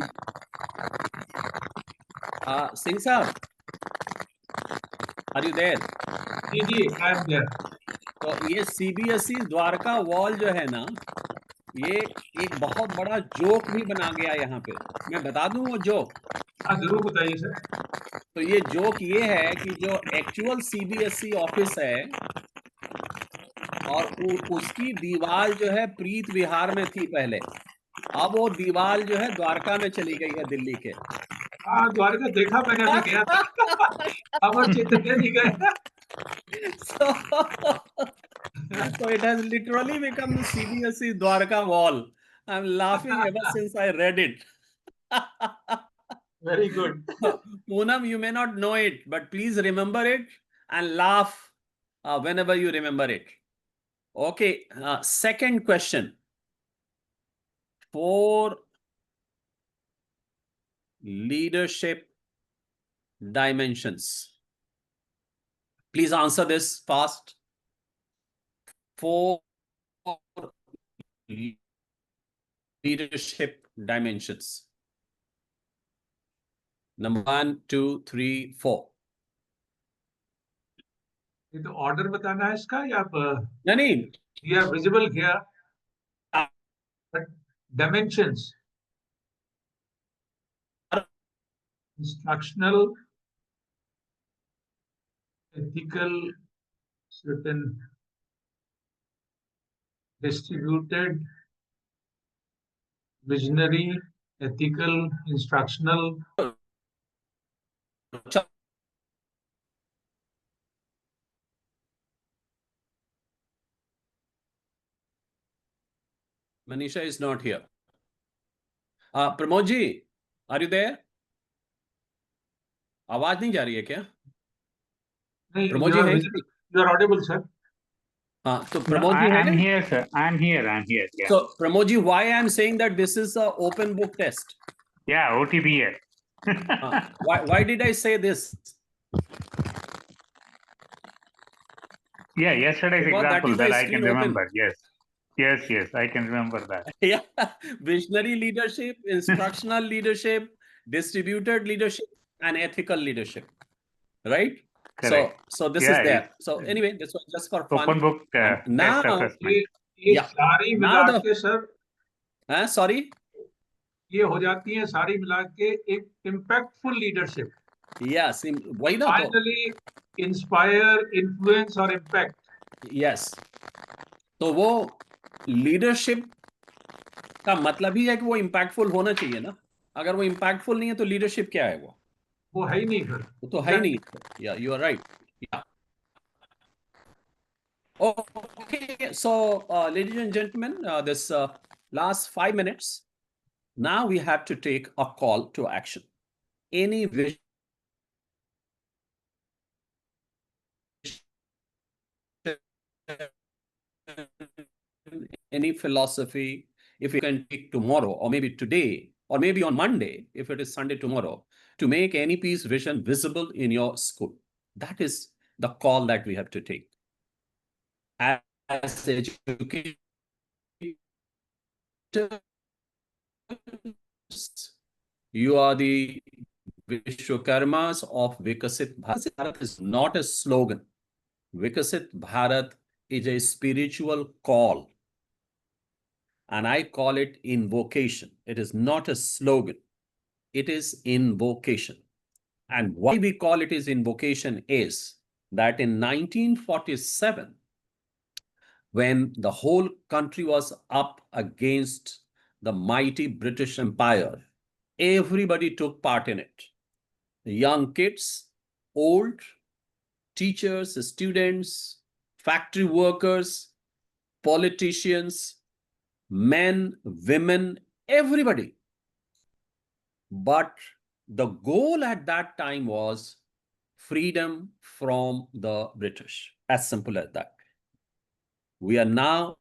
Singh sir. Are you there? Ji, I am there. तो ये CBSE द्वारका वॉल जो है ना, ये एक बहुत बड़ा जोक भी बना गया यहाँ पे. मैं बता दूं वो जोक. हाँ जरूर बताइए सर. तो ये जोक ये है कि जो एक्चुअल CBSE ऑफिस है और उसकी दीवार जो है प्रीत विहार में थी पहले. अब वो दीवार जो है द्वारका में चली गई है दिल्ली के. हाँ द्वारका देखा मैंने अभी गया था. अब चैतन्य नहीं गए. So it has literally become the CBSE Dwarka wall. I'm laughing ever since I read it. Very good. Poonam, you may not know it, but please remember it and laugh whenever you remember it. Okay, second question. For leadership dimensions. Please answer this fast. For leadership dimensions. Number 1, 2, 3, 4. ये तो order बताना है इसका या नहीं we are visible here, but dimensions, instructional, ethical, certain distributed, visionary, ethical, instructional. Manisha is not here. Pramod ji, are you there? आवाज नहीं जा रही है क्या? नहीं, प्रमोद you जी are हैं? visible. You are audible, sir. हाँ, तो No, प्रमोद जी I'm हैं? here, sir. I'm here. Yeah. So, Pramod ji, why I'm saying that this is a open book test? Yeah, OTBS. Why did I say this? Yeah, yesterday's Because that example is that the I can screen open. remember. Yes, I can remember that. Yeah, visionary leadership, instructional leadership, distributed leadership, and ethical leadership. Right? Correct. So this Yeah, is there. it's So anyway, this was just for fun. open book And test now, assessment. ये Yeah. सारी Now मिला the- के sir sorry? ये हो जाती है सारी मिला के एक impactful leadership. Yes, वही ना तो Finally, inspire, influence or impact. yes. तो वो लीडरशिप का मतलब ही है कि वो इम्पैक्टफुल होना चाहिए ना. अगर वो इम्पैक्टफुल नहीं है तो लीडरशिप क्या है वो है ही नहीं फिर. वो तो है ही नहीं. या यू आर राइट. या okay, so ladies and gentlemen, this last 5 minutes, now we have to take a call to action. Any vision, any philosophy, if you can take tomorrow or maybe today or maybe on Monday, if it is Sunday tomorrow, to make any piece vision visible in your school. That is the call that we have to take. As educators, you are the Vishwakarmas of Vikasit Bharat. Bharat is not a slogan. Vikasit Bharat is a spiritual call. And I call it invocation. It is not a slogan. It is invocation. And why we call it is invocation is that in 1947, when the whole country was up against the mighty British Empire, everybody took part in it. Young kids, old, teachers, students, factory workers, politicians, men, women, everybody. But the goal at that time was freedom from the British. As simple as that. We are now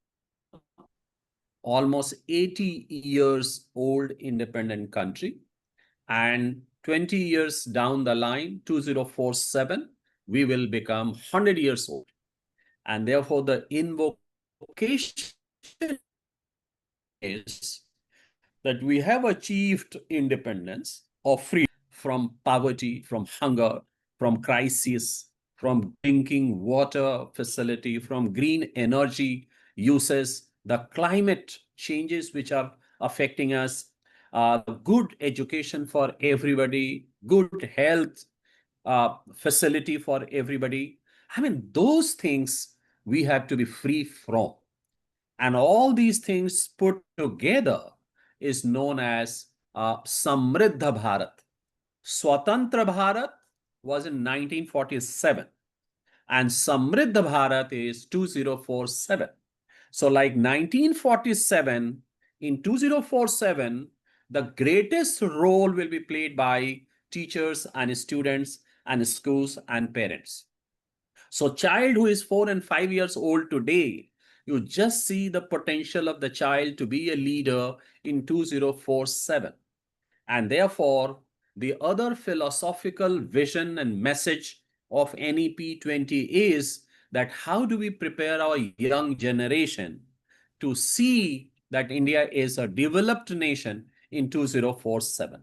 almost 80 years old independent country, and 20 years down the line, 2047, we will become 100 years old. And therefore the invocation is that we have achieved independence or freedom from poverty, from hunger, from crisis, from drinking water facility, from green energy uses, the climate changes which are affecting us, good education for everybody, good health facility for everybody. I mean, those things we have to be free from. And all these things put together is known as Samriddha Bharat. Swatantra Bharat was in 1947 and Samriddha Bharat is 2047. So like 1947, in 2047, the greatest role will be played by teachers and students and schools and parents. So child who is 4 and 5 years old today, you just see the potential of the child to be a leader in 2047. And therefore, the other philosophical vision and message of NEP 20 is that how do we prepare our young generation to see that India is a developed nation in 2047.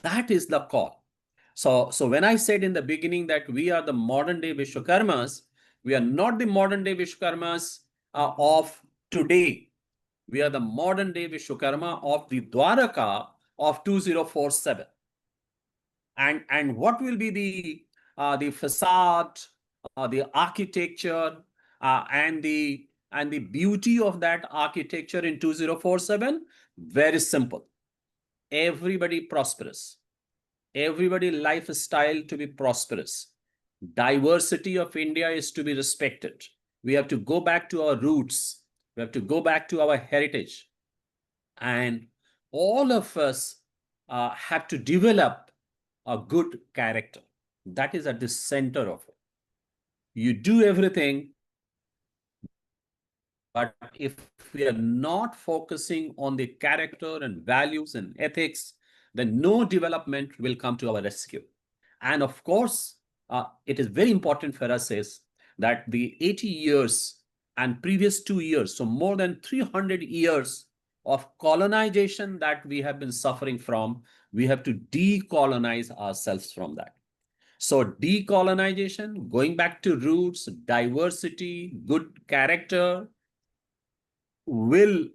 That is the call. So when I said in the beginning that we are the modern day Vishwakarmas, we are not the modern day Vishwakarmas of today. We are the modern day Vishwakarma of the Dwaraka of 2047. And what will be the facade, the architecture, and the beauty of that architecture in 2047? Very simple. Everybody prosperous. everybody lifestyle to be prosperous. Diversity of India is to be respected. We have to go back to our roots. We have to go back to our heritage. And all of us have to develop a good character. That is at the center of it. You do everything, but if we are not focusing on the character and values and ethics, then no development will come to our rescue. And of course, it is very important for us is that the 80 years and previous 2 years, so more than 300 years of colonization that we have been suffering from, we have to decolonize ourselves from that. So decolonization, going back to roots, diversity, good character will,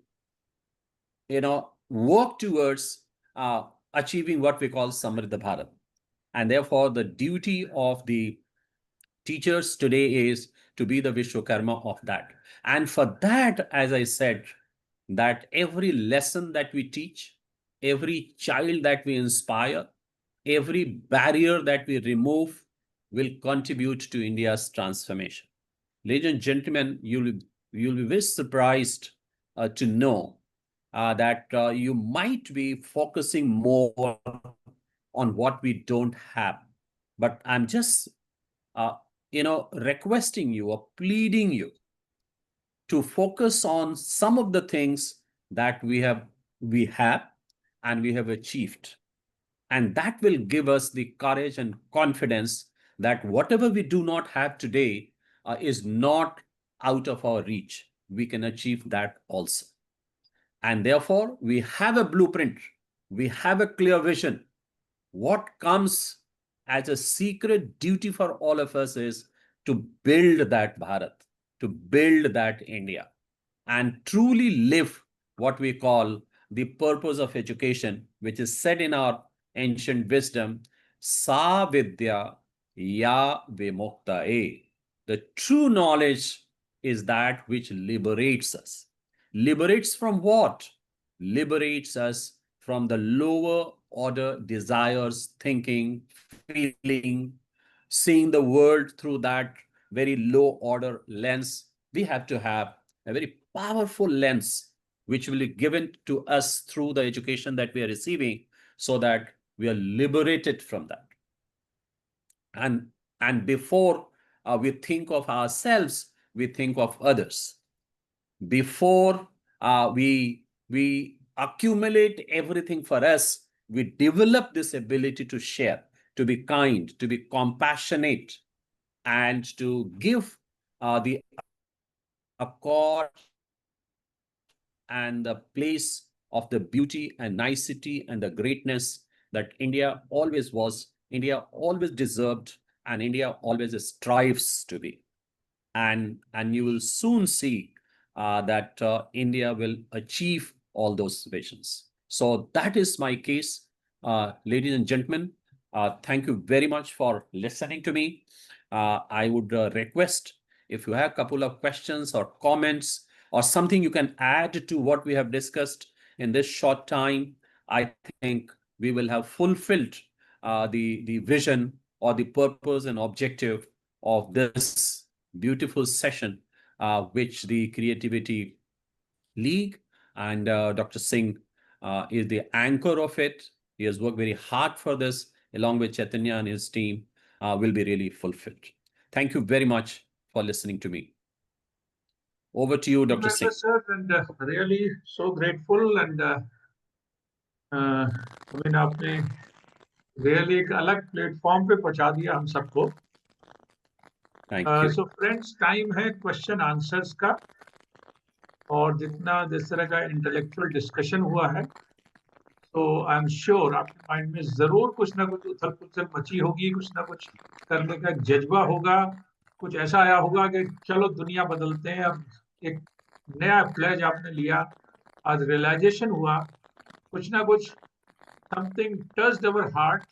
work towards achieving what we call Samriddha Bharat. And therefore, the duty of the teachers today is to be the Vishwakarma of that. And for that, as I said, that every lesson that we teach, every child that we inspire, every barrier that we remove will contribute to India's transformation. Ladies and gentlemen, you'll be very surprised to know that you might be focusing more on what we don't have. But I'm just, requesting you or pleading you to focus on some of the things that we have and we have achieved. And that will give us the courage and confidence that whatever we do not have today is not out of our reach. We can achieve that also. And therefore, we have a blueprint. We have a clear vision. What comes as a secret duty for all of us is to build that Bharat, to build that India, and truly live what we call the purpose of education, which is said in our ancient wisdom, Sa Vidya Ya Vimuktae. The true knowledge is that which liberates us. Liberates from what? Liberates us from the lower order desires, thinking, feeling, seeing the world through that very low order lens. We have to have a very powerful lens which will be given to us through the education that we are receiving, so that we are liberated from that. And before we think of ourselves, we think of others. Before we accumulate everything for us, we develop this ability to share, to be kind, to be compassionate, and to give the accord and the place of the beauty and nicety and the greatness that India always was, India always deserved, and India always strives to be. And you will soon see that India will achieve all those visions. So that is my case. Ladies and gentlemen, thank you very much for listening to me. I would request, if you have a couple of questions or comments or something you can add to what we have discussed in this short time, I think we will have fulfilled the vision or the purpose and objective of this beautiful session, which the Creativity League and Dr. Singh is the anchor of it. He has worked very hard for this, along with Chaitanya and his team, will be really fulfilled. Thank you very much for listening to me. Over to you, Dr. Singh. Sir, and really so grateful, and I mean, आपने really एक अलग platform पे पहुंचा दिया हम सबको. Thank you. So friends, time है question answers का, और जिस तरह का इंटेलेक्चुअल डिस्कशन हुआ है, तो आई एम श्योर आपके माइंड में जरूर कुछ ना कुछ उथल पुथल मची होगी, कुछ ना कुछ करने का जज्बा होगा, कुछ ऐसा आया होगा कि चलो दुनिया बदलते हैं. अब एक नया प्लेज आपने लिया, आज रियलाइजेशन हुआ, कुछ ना कुछ समथिंग टच्ड अवर हार्ट,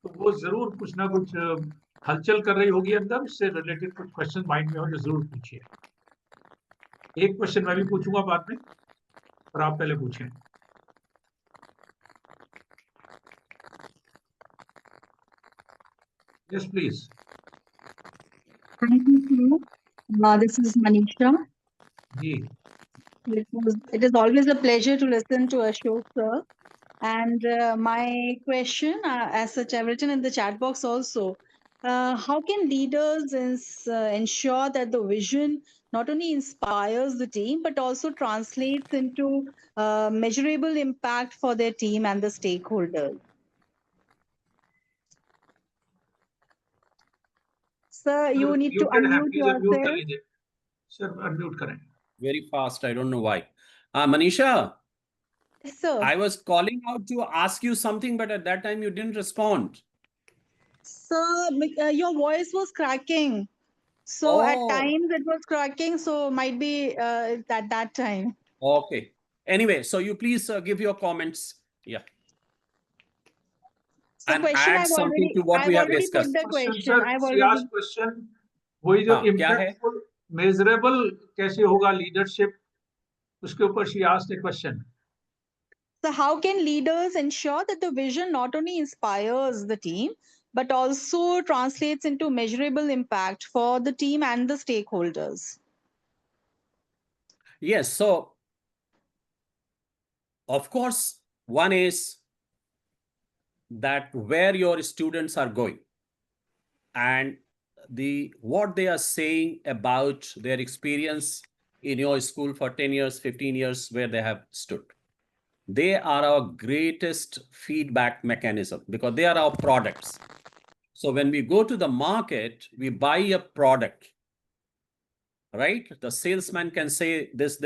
तो वो जरूर कुछ ना कुछ हलचल कर रही होगी अंदर. उससे रिलेटेड कुछ क्वेश्चन माइंड में हो तो जरूर पूछिए. एक क्वेश्चन मैं भी पूछूंगा बाद में, और आप पहले पूछें. Yes, please. Thank you, sir. This is Manisha. Ji. It is always a pleasure to listen to Ashok, sir. And my question, as such, I've written in the chat box also. How can leaders ensure that the vision not only inspires the team but also translates into measurable impact for their team and the stakeholders? Sir, you need to Muted है, unmute please unmute कर yourself. लीजिए. Sir, unmute करें. Very fast. I don't know why. Manisha, Yes, sir. I was calling out to ask you something, but at that time you didn't respond. Sir, your voice was cracking. So at Oh. times it was cracking, so might be at that time. Okay. Anyway, so you please give your comments. Yeah. So And question add something to what we have put discussed. the Question, question. sir, I've she already. asked question. वही जो हाँ, क्या है? impactful, measurable कैसे होगा leadership? उसके ऊपर she asked a question. So how can leaders ensure that the vision not only inspires the team, but also translates into measurable impact for the team and the stakeholders? Yes. So, of course, one is that where your students are going and what they are saying about their experience in your school for 10 years, 15 years, where they have stood. They are our greatest feedback mechanism because they are our products. So when we go to the market, we buy a product, right? The salesman can say this,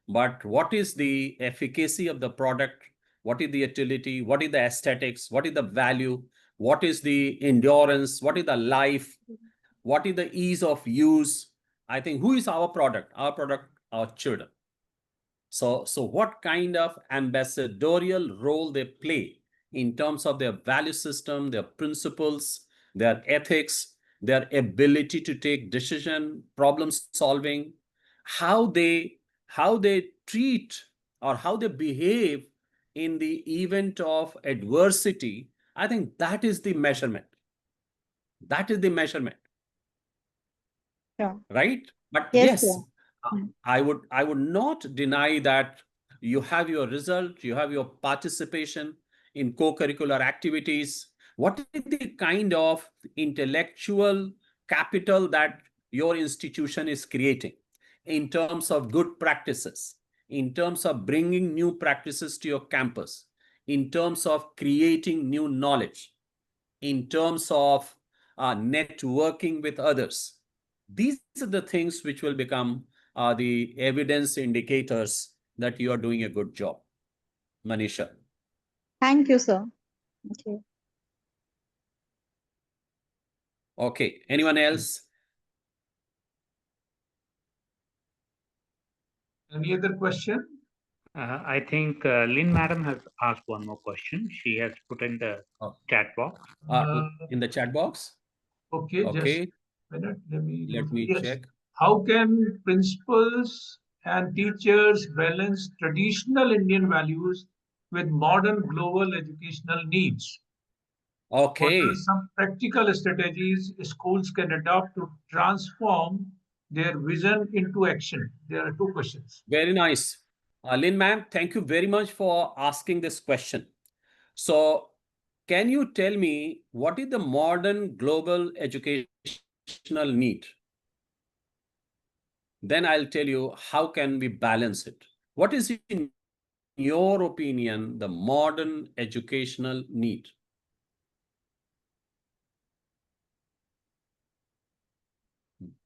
but what is the efficacy of the product? What is the utility? What is the aesthetics? What is the value? What is the endurance? What is the life? What is the ease of use? I think who is our product? Our product, our children. So what kind of ambassadorial role they play in terms of their value system, their principles, their ethics, their ability to take decision, problem solving, how they treat or how they behave in the event of adversity. I think that is the measurement. That is the measurement. Yeah. Right? But Yes, yes, sir. I would not deny that you have your result, you have your participation in co-curricular activities. What is the kind of intellectual capital that your institution is creating in terms of good practices, in terms of bringing new practices to your campus, in terms of creating new knowledge, in terms of networking with others? These are the things which will become the evidence indicators that you are doing a good job. Manisha. Thank you, sir. Okay. Okay. Anyone else? Any other question? I think Lynn Madam has asked one more question. She has put in the chat box. In the chat box? Okay, just Okay. a minute. Let me Yes. Check. How can principals and teachers balance traditional Indian values with modern global educational needs? Okay. What are some practical strategies schools can adopt to transform their vision into action? There are two questions. Very nice. Lynn ma'am, thank you very much for asking this question. So can you tell me what is the modern global educational need? Then I'll tell you how can we balance it. What is, in your opinion, the modern educational need?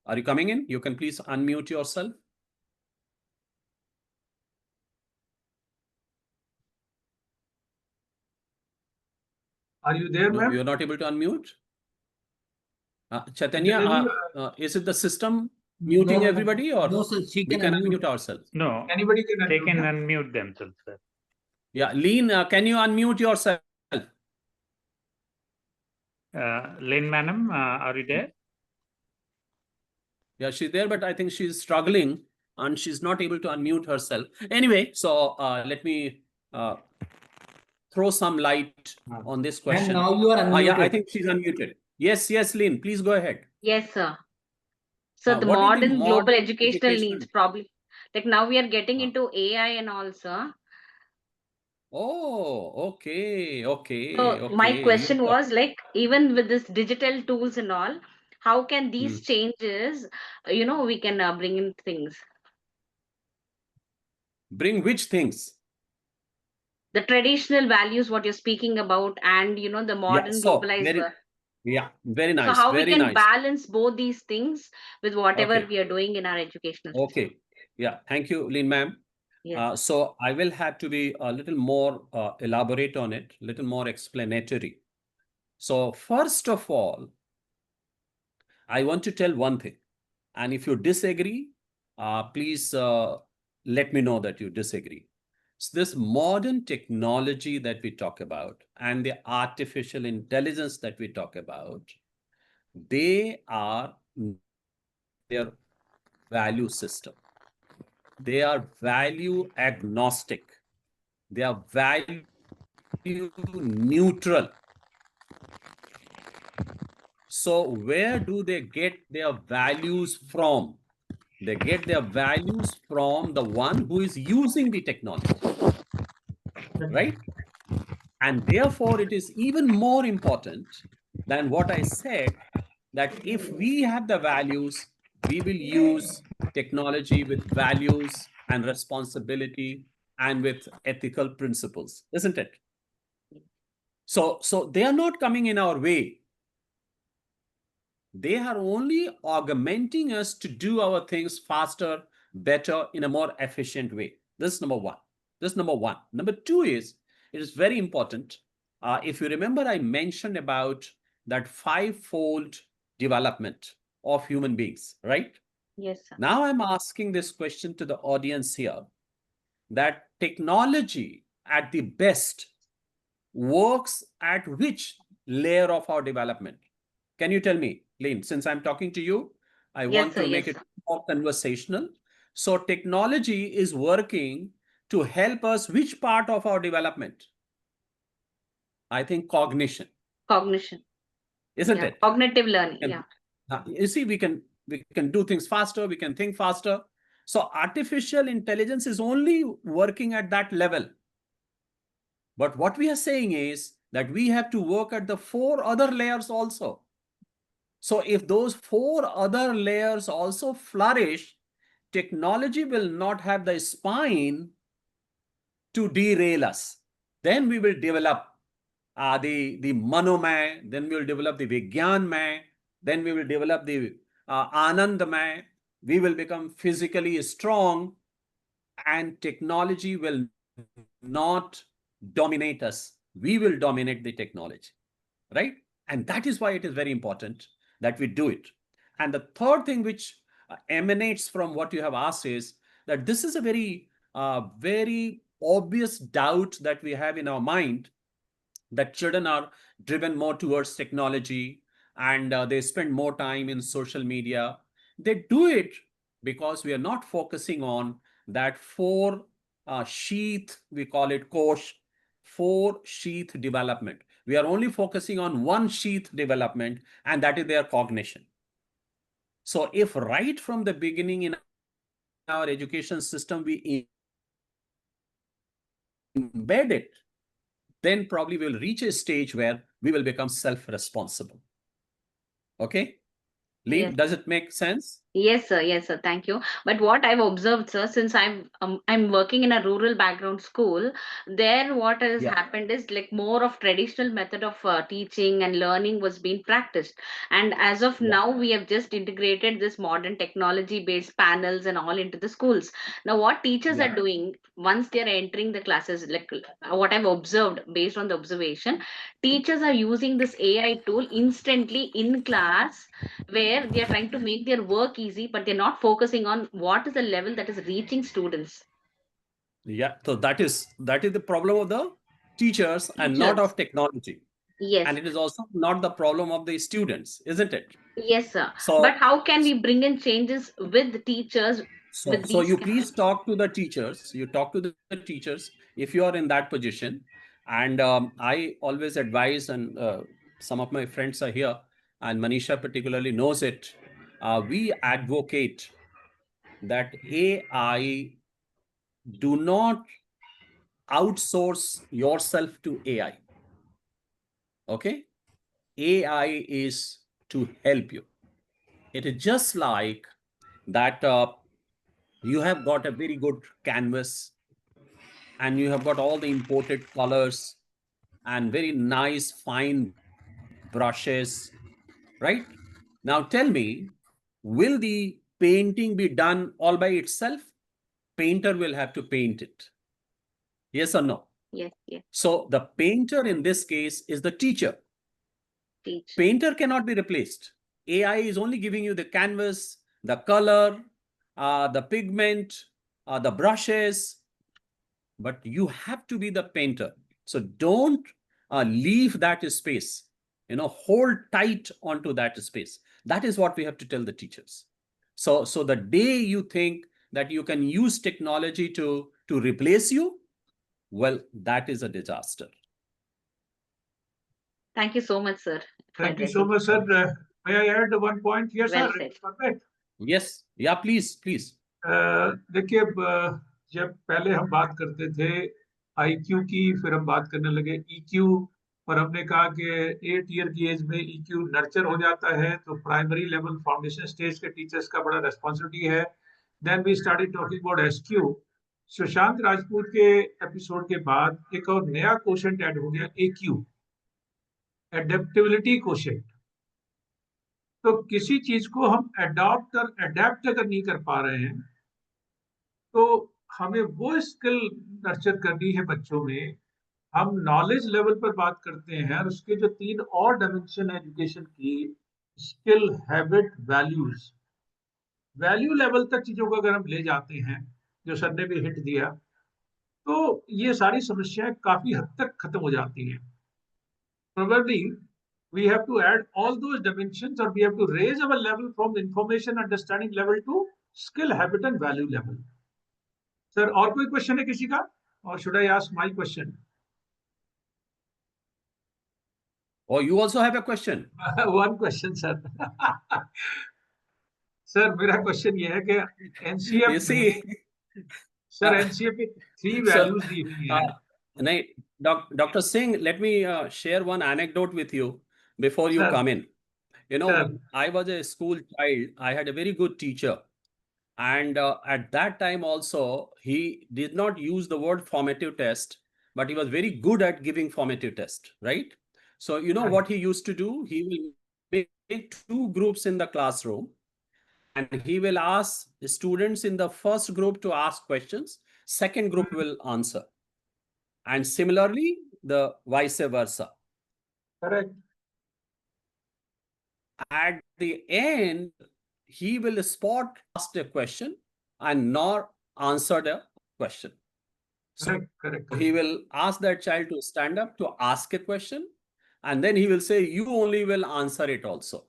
Are you coming in? You can please unmute yourself. Are you there, No, ma'am? you're not able to unmute? Chaitanya, is it the system muting everybody, or no, sir, she we can can unmute. unmute ourselves? No, Anybody can they unmute, can huh? unmute themselves, sir. Yeah, Lean, can you unmute yourself? Lynn Madam, are you there? Yeah, she's there, but I think she's struggling and she's not able to unmute herself. Anyway, so let me throw some light on this question. And now you are unmuted. Yeah, I think she's unmuted. Yes, Lynn, please go ahead. Yes, sir. So the What is the modern global modern educational educational- needs probably, like now we are getting Ah. into AI and all, sir. Oh, okay. So my You question got- was like, even with this digital tools and all, how can these changes, we can bring in things? Bring which things? The traditional values, what you're speaking about, and the modern So globalized world. very So nice. how we Very can nice. balance both these things with whatever Okay. we are doing in our educational system? Okay. Yeah. Thank you, Lynn ma'am. Yes. So I will have to be a little more elaborate on it, a little more explanatory. So first of all, I want to tell one thing. And if you disagree, please let me know that you disagree. So this modern technology that we talk about and the artificial intelligence that we talk about, they are their value system. They are value agnostic. They are value neutral. So where do they get their values from? They get their values from the one who is using the technology, right? And therefore, it is even more important than what I said, that if we have the values, we will use technology with values and responsibility and with ethical principles, isn't it? So they are not coming in our way. They are only augmenting us to do our things faster, better, in a more efficient way. This is number one. Number two is, it is very important. If you remember, I mentioned about that fivefold development of human beings, right? Yes, sir. Now I'm asking this question to the audience here, that technology at the best works at which layer of our development? Can you tell me, Lynn, since I'm talking to you, I want sir, to make yes, it sir. more conversational. So technology is working to help us which part of our development? I think cognition, Cognition. isn't Yeah. it? Cognitive learning. And, Yeah. you see, we can do things faster, we can think faster. So artificial intelligence is only working at that level. But what we are saying is that we have to work at the 4 other layers also. So if those 4 other layers also flourish, technology will not have the spine to derail us. Then we will develop the Manomay, then we will develop the Vigyanmay, then we will develop the Anandamay. We will become physically strong, and technology will not dominate us. We will dominate the technology, right? And that is why it is very important that we do it. And the third thing which emanates from what you have asked is that this is a very, very obvious doubt that we have in our mind, that children are driven more towards technology and they spend more time in social media. They do it because we are not focusing on that 4 sheath, we call it Kosh, 4 sheath development. We are only focusing on 1 sheath development, and that is their cognition. So if right from the beginning in our education system we embed it, then probably we'll reach a stage where we will become self-responsible. Okay? Lynn, Yes. does it make sense? Yes, sir. Yes, sir. Thank you. But what I've observed, sir, since I'm working in a rural background school, there what has Yeah. happened is like more of traditional method of teaching and learning was being practiced. And as of Yeah. now, we have just integrated this modern technology-based panels and all into the schools. Now, what teachers Yeah. are doing once they are entering the classes, like what I've observed based on the observation, teachers are using this AI tool instantly in class, where they are trying to make their work easy, but they're not focusing on what is the level that is reaching students. Yeah. So that is the problem of the teachers and not Teachers. of technology. Yes. And it is also not the problem of the students, isn't it? Yes, sir. So, But how can we bring in changes with the teachers with so these you kind please talk to the teachers. You talk to the teachers if you are in that position. And I always advise, and some of my friends are here, and Manisha particularly knows it, we advocate that AI, do not outsource yourself to AI. Okay? AI is to help you. It is just like that you have got a very good canvas and you have got all the imported colors and very nice fine brushes, right? Now tell me, will the painting be done all by itself? Painter will have to paint it. Yes or no? Yes, yes, So the painter in this case is the teacher. teach. Painter cannot be replaced. AI is only giving you the canvas, the color, the pigment, the brushes, but you have to be the painter. So don't leave that space. Hold tight onto that space. That is what we have to tell the teachers. So the day you think that you can use technology to replace you, well, that is a disaster. Thank you so much, sir. for Thank you so addressing. much, sir. May I add one point here, Well sir? said. Perfect. Yes. Yeah, please. देखिए, जब पहले हम बात करते थे IQ की, फिर हम बात करने लगे EQ, और हमने कहा कि 8 ईयर की एज में EQ नर्चर हो जाता है, तो प्राइमरी लेवल फाउंडेशन स्टेज के टीचर्स का बड़ा रेस्पॉन्सिबिलिटी है. Then we started talking about SQ. Sushant Rajput के एपिसोड के बाद एक और नया क्वोशेंट ऐड हो गया, AQ, एडेप्टेबिलिटी क्वोशेंट. तो किसी चीज को हम अडेप्ट अगर नहीं कर पा रहे हैं, तो हमें वो स्किल नर्चर करनी है बच्चों में. हम नॉलेज लेवल पर बात करते हैं, और उसके जो 3 और डायमेंशन है एजुकेशन की, skill, habit, values. Value level तक चीजों को अगर हम ले जाते हैं, जो सर ने भी हिट दिया, तो ये सारी समस्याएं काफी हद तक खत्म हो जाती हैं. Probably we have to add all those dimensions, or we have to raise our level from information understanding level to skill, habit and value level. Sir, और कोई क्वेश्चन है किसी का, or should I ask my question? Oh, you also have a question? One question, sir. Sir, मेरा question ये है कि You NCF see, में, सर, NCF में 3 so, वैल्यूज दी हुई हैं. nahin, Dr. Singh, let me share one anecdote with you before you Sir. come in. Sir. I was a school child. I had a very good teacher. And at that time also, he did not use the word formative test, but he was very good at giving formative test, right? So, Right. what he used to do? He will make 2 groups in the classroom, and he will ask the students in the first group to ask questions. Second group will answer. And similarly, the vice versa. Correct. At the end, he will spot ask a question and not answer the question. So Correct. he will ask that child to stand up to ask a question, and then he will say, you only will answer it also.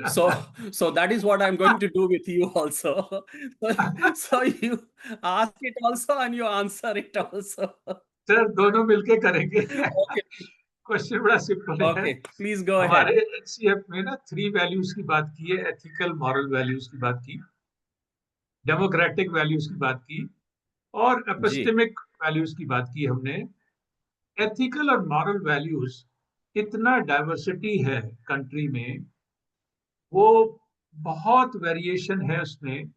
So that is what I'm going to do with you also. So you ask it also and you answer it also. Sir, दोनों मिलके करेंगे. Okay. Question बड़ा simple है. Okay, please go ahead. हमारे NCF में ना 3 values की बात की है, एथिकल, मॉरल वैल्यूज की बात की, डेमोक्रेटिक वैल्यूज की बात की, और एपिस्टेमिक वैल्यूज की बात की हमने. एथिकल और मॉरल वैल्यूज, इतना डाइवर्सिटी है कंट्री में, वो बहुत वेरिएशन है उसमें.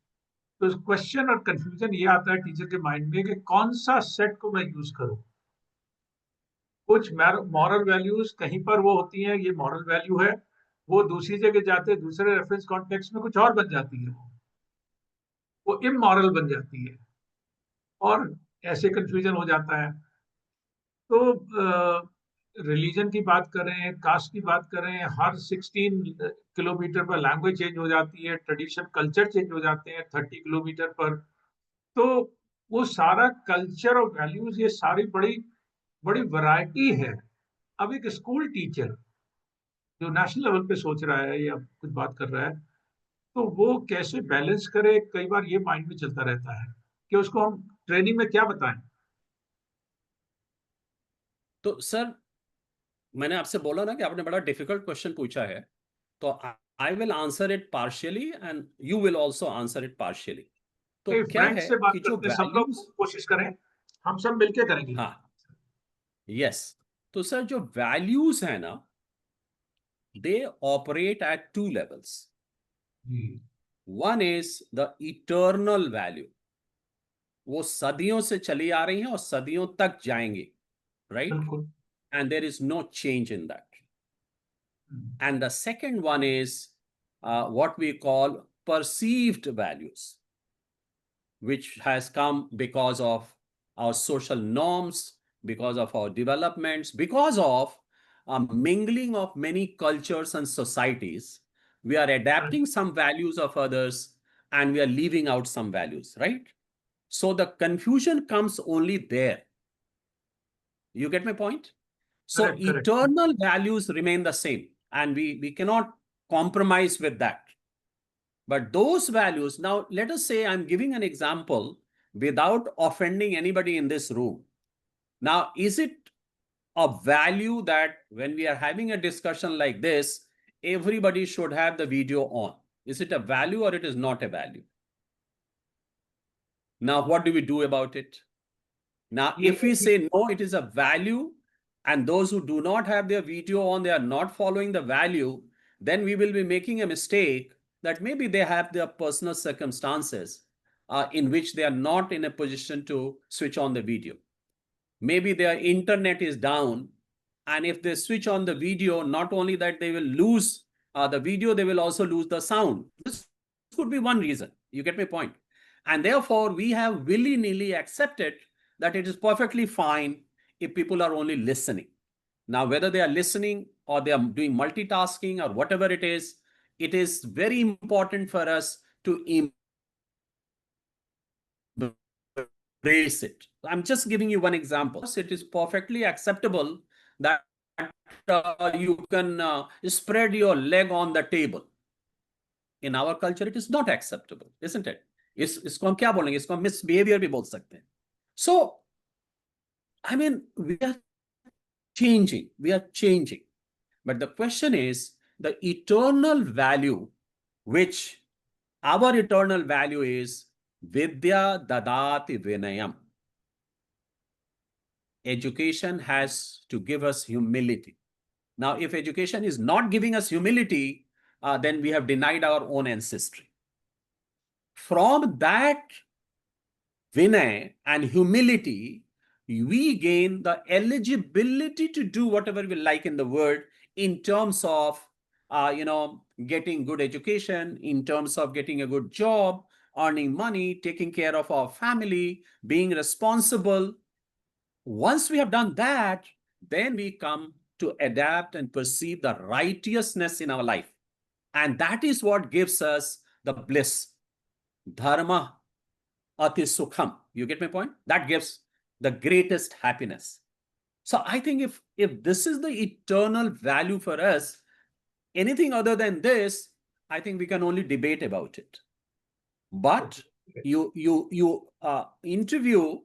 तो क्वेश्चन और कंफ्यूजन ये आता है टीचर के माइंड में कि कौन सा सेट को मैं यूज करूं. कुछ मॉरल वैल्यूज कहीं पर वो होती हैं, ये मॉरल वैल्यू है, वो दूसरी जगह जाते हैं, दूसरे रेफरेंस कॉन्टेक्स्ट में कुछ और बन जाती है, वो इमॉरल बन जाती है, और ऐसे कंफ्यूजन हो जाता है. तो रिलीजन की बात करें, कास्ट की बात करें, हर 16 किलोमीटर पर लैंग्वेज चेंज हो जाती है, ट्रेडिशन, कल्चर चेंज हो जाते हैं 30 किलोमीटर पर. तो वो सारा कल्चर और वैल्यूज, ये सारी बड़ी बड़ी वैरायटी है. अब एक स्कूल टीचर जो नेशनल लेवल पे सोच रहा है या कुछ बात कर रहा है, तो वो कैसे बैलेंस करे, कई बार ये माइंड में चलता रहता है कि उसको हम ट्रेनिंग में क्या बताएं. तो सर, मैंने आपसे बोला ना कि आपने बड़ा डिफिकल्ट क्वेश्चन पूछा है, तो I will answer it partially and you will also answer it partially. तो नहीं, क्या फ्रेंड है से बात कि जो करते हैं, सब लोग वैल्यूज, कोशिश करें, हम सब मिलके करेंगे. हाँ, यस, तो सर जो वैल्यूज है ना, they operate at two levels. जी, one is the eternal value, वो सदियों से चली आ रही हैं और सदियों तक जाएंगी, राइट? बिल्कुल. And there is no change in that. Hmm, And the second one is what we call perceived values, which has come because of our social norms, because of our developments, because of mingling of many cultures and societies. We are adapting some values of others and we are leaving out some values, right? So the confusion comes only there. You get my point? So correct, correct. eternal values remain the same, and we cannot compromise with that. But those values, now let us say I'm giving an example without offending anybody in this room. Now, is it a value that when we are having a discussion like this, everybody should have the video on? Is it a value or it is not a value? Now, what do we do about it? Now, if we say no, it is a value, and those who do not have their video on, they are not following the value, then we will be making a mistake that maybe they have their personal circumstances in which they are not in a position to switch on the video. Maybe their internet is down, and if they switch on the video, not only that they will lose the video, they will also lose the sound. This could be one reason. You get my point? And therefore, we have willy-nilly accepted that it is perfectly fine if people are only listening. Now, whether they are listening or they are doing multitasking or whatever it is very important for us to embrace it. I'm just giving you one example. It is perfectly acceptable that you can spread your leg on the table. In our culture, it is not acceptable, isn't it? इसको हम क्या बोलेंगे? इसको हम misbehavior भी बोल सकते हैं. So, I mean, we are changing. But the question is the eternal value, which our eternal value is Vidya Dadati Vinayam. Education has to give us humility. Now, if education is not giving us humility, then we have denied our own ancestry. From that Vinay and humility, we gain the eligibility to do whatever we like in the world in terms of, getting good education, in terms of getting a good job, earning money, taking care of our family, being responsible. Once we have done that, then we come to adapt and perceive the righteousness in our life. And that is what gives us the bliss. Dharma ati sukham. You get my point? That gives the greatest happiness. So I think if this is the eternal value for us, anything other than this, I think we can only debate about it. But you interview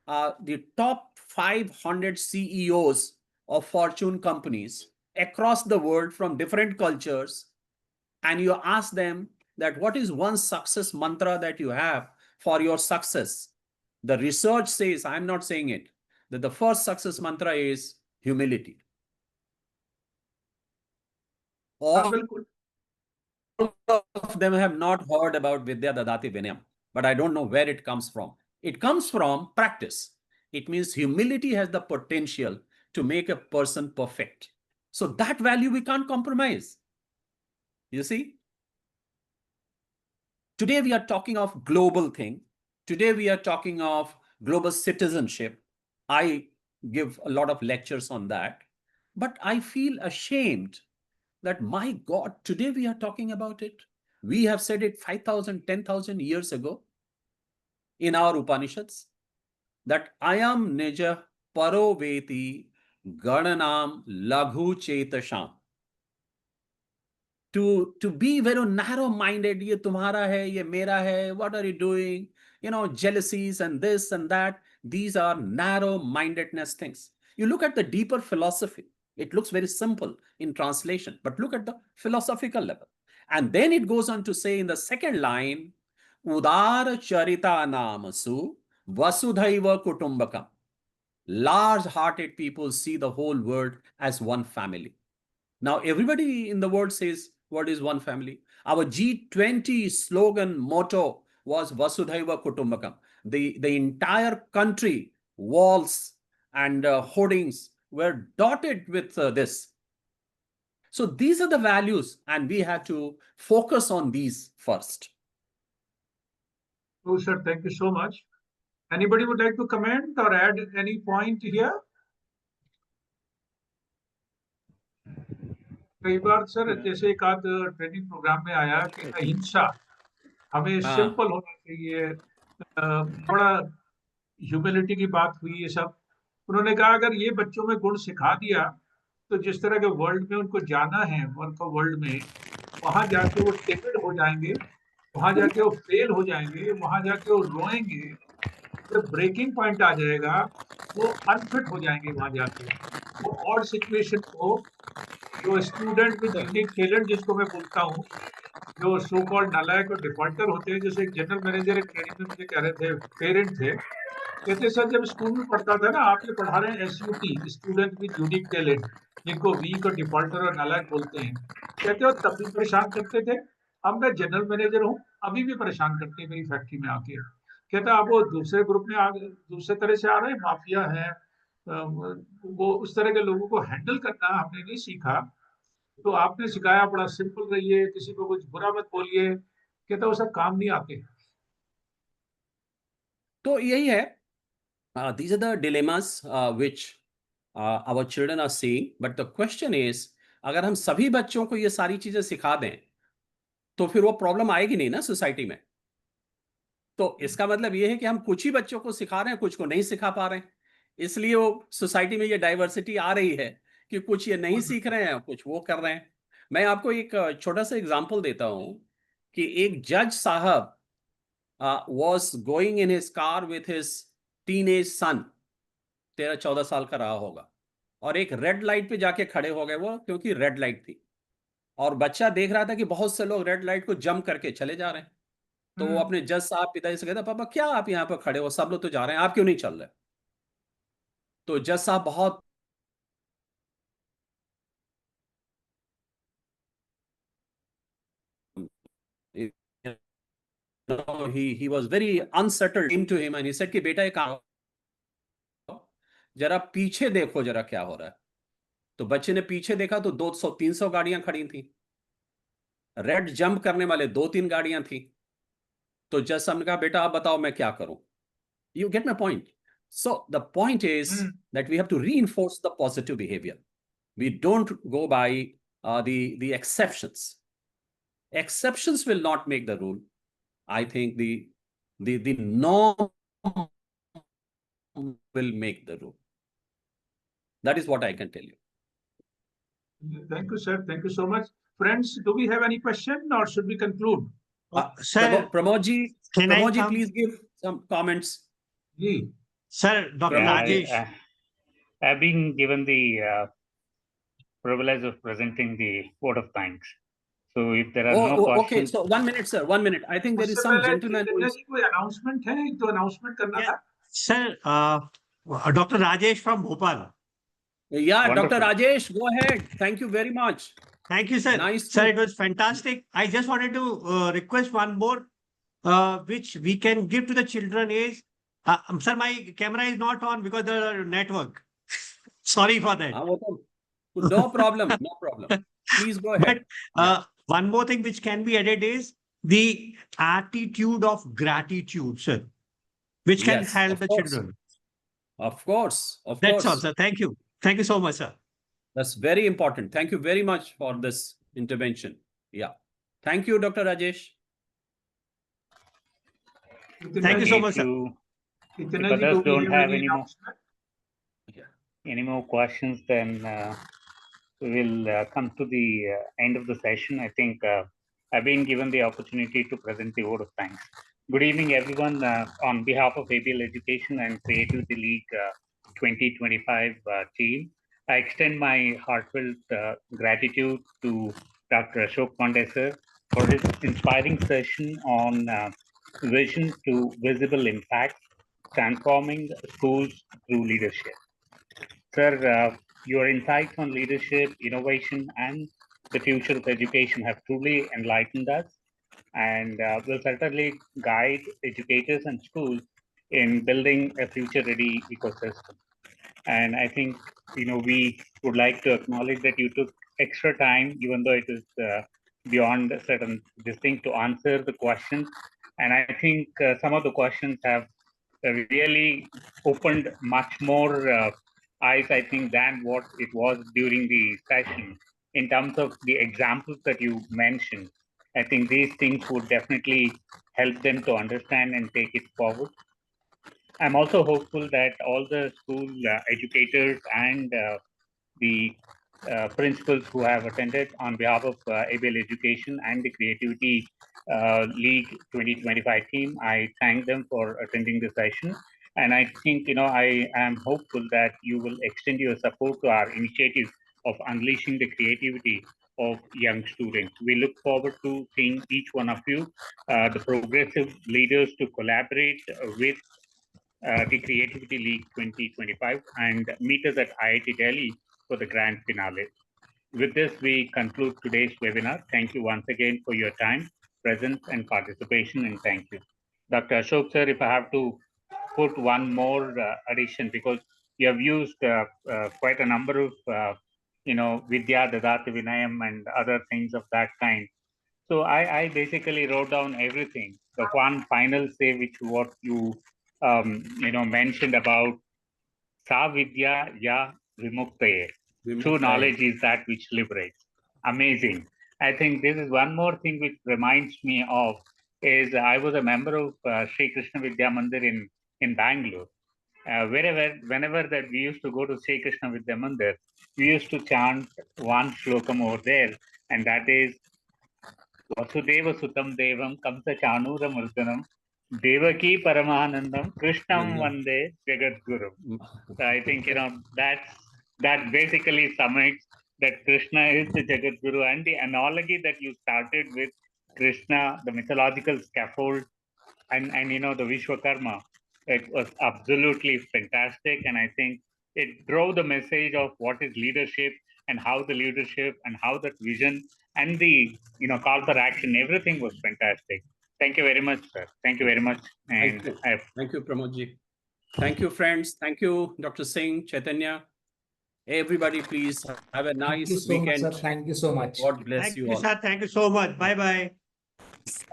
the top 500 CEOs of Fortune companies across the world from different cultures, and you ask them that what is one success mantra that you have for your success. The research says, I'm not saying it, that the first success mantra is humility. All of them have not heard about Vidya Dadati Vinayam, but I don't know where it comes from. It comes from practice. It means humility has the potential to make a person perfect. So that value we can't compromise. You see? Today we are talking of global thing. Today we are talking of global citizenship. I give a lot of lectures on that, but I feel ashamed that, my God, today we are talking about it. We have said it 5,000, 10,000 years ago in our Upanishads that Ayam Nija Paro Veti Gananam Laghu Chetasham. To be very narrow-minded, ye tumhara hai, ye mera hai, what are you doing? Jealousies and this and that. These are narrow-mindedness things. You look at the deeper philosophy. It looks very simple in translation, but look at the philosophical level. And then it goes on to say in the second line, Udara Charita Namasu Vasudhaiva Kutumbakam. Large-hearted people see the whole world as one family. Now, everybody in the world says, what is one family? Our G20 slogan motto was Vasudhaiva Kutumbakam. The entire country, walls and hoardings were dotted with this. So these are the values, and we have to focus on these first. Oh, sir, thank you so much. Anybody would like to comment or add any point here? कई बार sir जैसे एक आध training programme में आया कि अहिंसा हमें simple होना चाहिए, बड़ा ह्यूमिलिटी की बात हुई ये सब। उन्होंने कहा अगर ये बच्चों में गुण सिखा दिया तो जिस तरह के वर्ल्ड में उनको जाना है, वर्क वर्ल्ड में, वहां जाके वो टिकेट हो जाएंगे, वहां जाके वो फेल हो जाएंगे, वहां जाके वो रोएंगे, जब ब्रेकिंग पॉइंट आ जाएगा वो अनफिट हो जाएंगे वहां जाके। वो ऑड सिचुएशन को, जो स्टूडेंट विद यूनिक टैलेंट जिसको मैं बोलता हूँ, जो सो कॉल्ड नालायक और डिफॉल्टर होते हैं, जैसे एक जनरल मैनेजर एक ट्रेनिंग में मुझे कह रहे थे, पेरेंट थे, कहते सर जब स्कूल में पढ़ता था ना, आप ये पढ़ा रहे हैं SUT, student with unique talent, जिनको वीक और डिफॉल्टर और नालायक बोलते हैं, कहते हो तब भी परेशान करते थे, अब मैं जनरल मैनेजर हूँ अभी भी परेशान करते हैं मेरी फैक्ट्री में आके। कहता आप वो दूसरे ग्रुप में दूसरे तरह से आ रहे हैं, माफिया है, वो उस तरह के लोगों को हैंडल करना हमने नहीं सीखा, तो आपने सिखाया बड़ा सिंपल रहिए, किसी को कुछ बुरा मत बोलिए, कहता वो सब काम नहीं आते। तो यही है, these are the dilemmas which our children are seeing, but the question is, अगर हम सभी बच्चों को ये सारी चीजें सिखा दें तो फिर वो प्रॉब्लम आएगी नहीं ना सोसाइटी में। तो इसका मतलब ये है कि हम कुछ ही बच्चों को सिखा रहे हैं, कुछ को नहीं सिखा पा रहे हैं, इसलिए वो सोसाइटी में ये डाइवर्सिटी आ रही है कि कुछ ये नहीं सीख रहे हैं, कुछ वो कर रहे हैं। मैं आपको एक छोटा सा एग्जांपल देता हूं कि एक जज साहब was going in his car with his teenage son, 13-14 साल का रहा होगा, और एक रेड लाइट पे जाके खड़े हो गए वो, क्योंकि रेड लाइट थी, और बच्चा देख रहा था कि बहुत से लोग रेड लाइट को जंप करके चले जा रहे हैं। तो वो अपने जज साहब पिताजी से कहता, पापा क्या आप यहाँ पर खड़े हो, सब लोग तो जा रहे हैं, आप क्यों नहीं चल रहे? तो जज साहब बहुत he was very unsettled, came to him and he said कि बेटा एक काम, जरा पीछे देखो जरा क्या हो रहा है। तो बच्चे ने पीछे देखा तो 200-300 गाड़ियां खड़ी थी, रेड जंप करने वाले 2-3 गाड़ियां थी। तो जज साहब ने कहा बेटा आप बताओ मैं क्या करूं? You get my point? So the point is that we have to reinforce the positive behavior. We don't go by the exceptions. Exceptions will not make the rule. I think the norm will make the rule. That is what I can tell you. Thank you, sir. Thank you so much. Friends, do we have any question or should we conclude? Sir, Pramodji, can I Pramodji, come? please give some comments. Ji. Sir, Dr. Rajesh. I've been given the privilege of presenting the vote of thanks. So if there are no Okay, questions, so 1 minute, sir, 1 minute. I think there is उससे some पहले gentleman who Chaitanya is. जी कोई announcement है, एक तो announcement करना Yeah. था। Sir, Dr. Rajesh from Bhopal. Yeah, Wonderful. Dr. Rajesh, go ahead. Thank you very much. Thank you, sir. Nice Sir, to- it was fantastic. I just wanted to request one more, which we can give to the children is, sir, my camera is not on because the network. Sorry for that. No problem, no problem. Please go ahead. But one more thing which can be added is the attitude of gratitude, sir, which can Yes, help of the course. children. Of course, of That's course. all, sir. Thank you. Thank you so much, sir. That's very important. Thank you very much for this intervention. Yeah. Thank you, Dr. Rajesh. Thank you so if much, sir. you Chaitanya if ji, others do we don't have any any more announcement? questions, then we will come to the end of the session. I think I've been given the opportunity to present the vote of thanks. Good evening, everyone. On behalf of ABL Education and Creativity League 2025 team, I extend my heartfelt gratitude to Dr. Ashok Pandey sir for his inspiring session on vision to visible impact, transforming schools through leadership. Sir, your insights on leadership, innovation, and the future of education have truly enlightened us and will certainly guide educators and schools in building a future-ready ecosystem. And I think, we would like to acknowledge that you took extra time, even though it is beyond a certain this thing, to answer the questions. And I think some of the questions have really opened much more eyes, I think, than what it was during the session. In terms of the examples that you mentioned, I think these things would definitely help them to understand and take it forward. I'm also hopeful that all the school educators and the principals who have attended on behalf of ABL Education and the Creativity League 2025 team, I thank them for attending the session. And I think, I am hopeful that you will extend your support to our initiative of unleashing the creativity of young students. We look forward to seeing each one of you, the progressive leaders, to collaborate with the Creativity League 2025 and meet us at IIT Delhi for the grand finale. With this, we conclude today's webinar. Thank you once again for your time, presence, and participation, and thank you. Dr. Ashok sir, if I have to put one more addition, because you have used quite a number of, Vidya, Dadati Vinayam, and other things of that kind. So I basically wrote down everything. The one final say, which what you mentioned about Sa Vidya Ya Vimuktaye. True knowledge is that which liberates. Amazing. I think this is one more thing which reminds me of is I was a member of Sri Krishna Vidya Mandir in Bangalore. Whenever that we used to go to Sri Krishna Vidya Mandir, we used to chant one shlokam over there, and that is Vasudeva Sutam Devam Kamsa Chanura Murdanam Devaki Paramanandam Krishnam Vande Jagat Guru. So I think that basically summates that Krishna is the Jagat Guru, and the analogy that you started with Krishna, the mythological scaffold, and the Vishwakarma, it was absolutely fantastic, and I think it drove the message of what is leadership and how the leadership and how that vision and the call for action, everything was fantastic. Thank you very much, sir. Thank you very much. And Thank you, Pramodji. Thank you, friends. Thank you, Dr. Singh, Chaitanya. Everybody, please have a nice weekend. Much, sir. Thank you so much. God bless you all. Sir. Thank you so much. Bye-bye.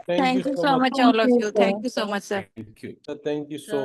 Thank you so much, all of you. Thank you so much, sir. Thank you. Thank you so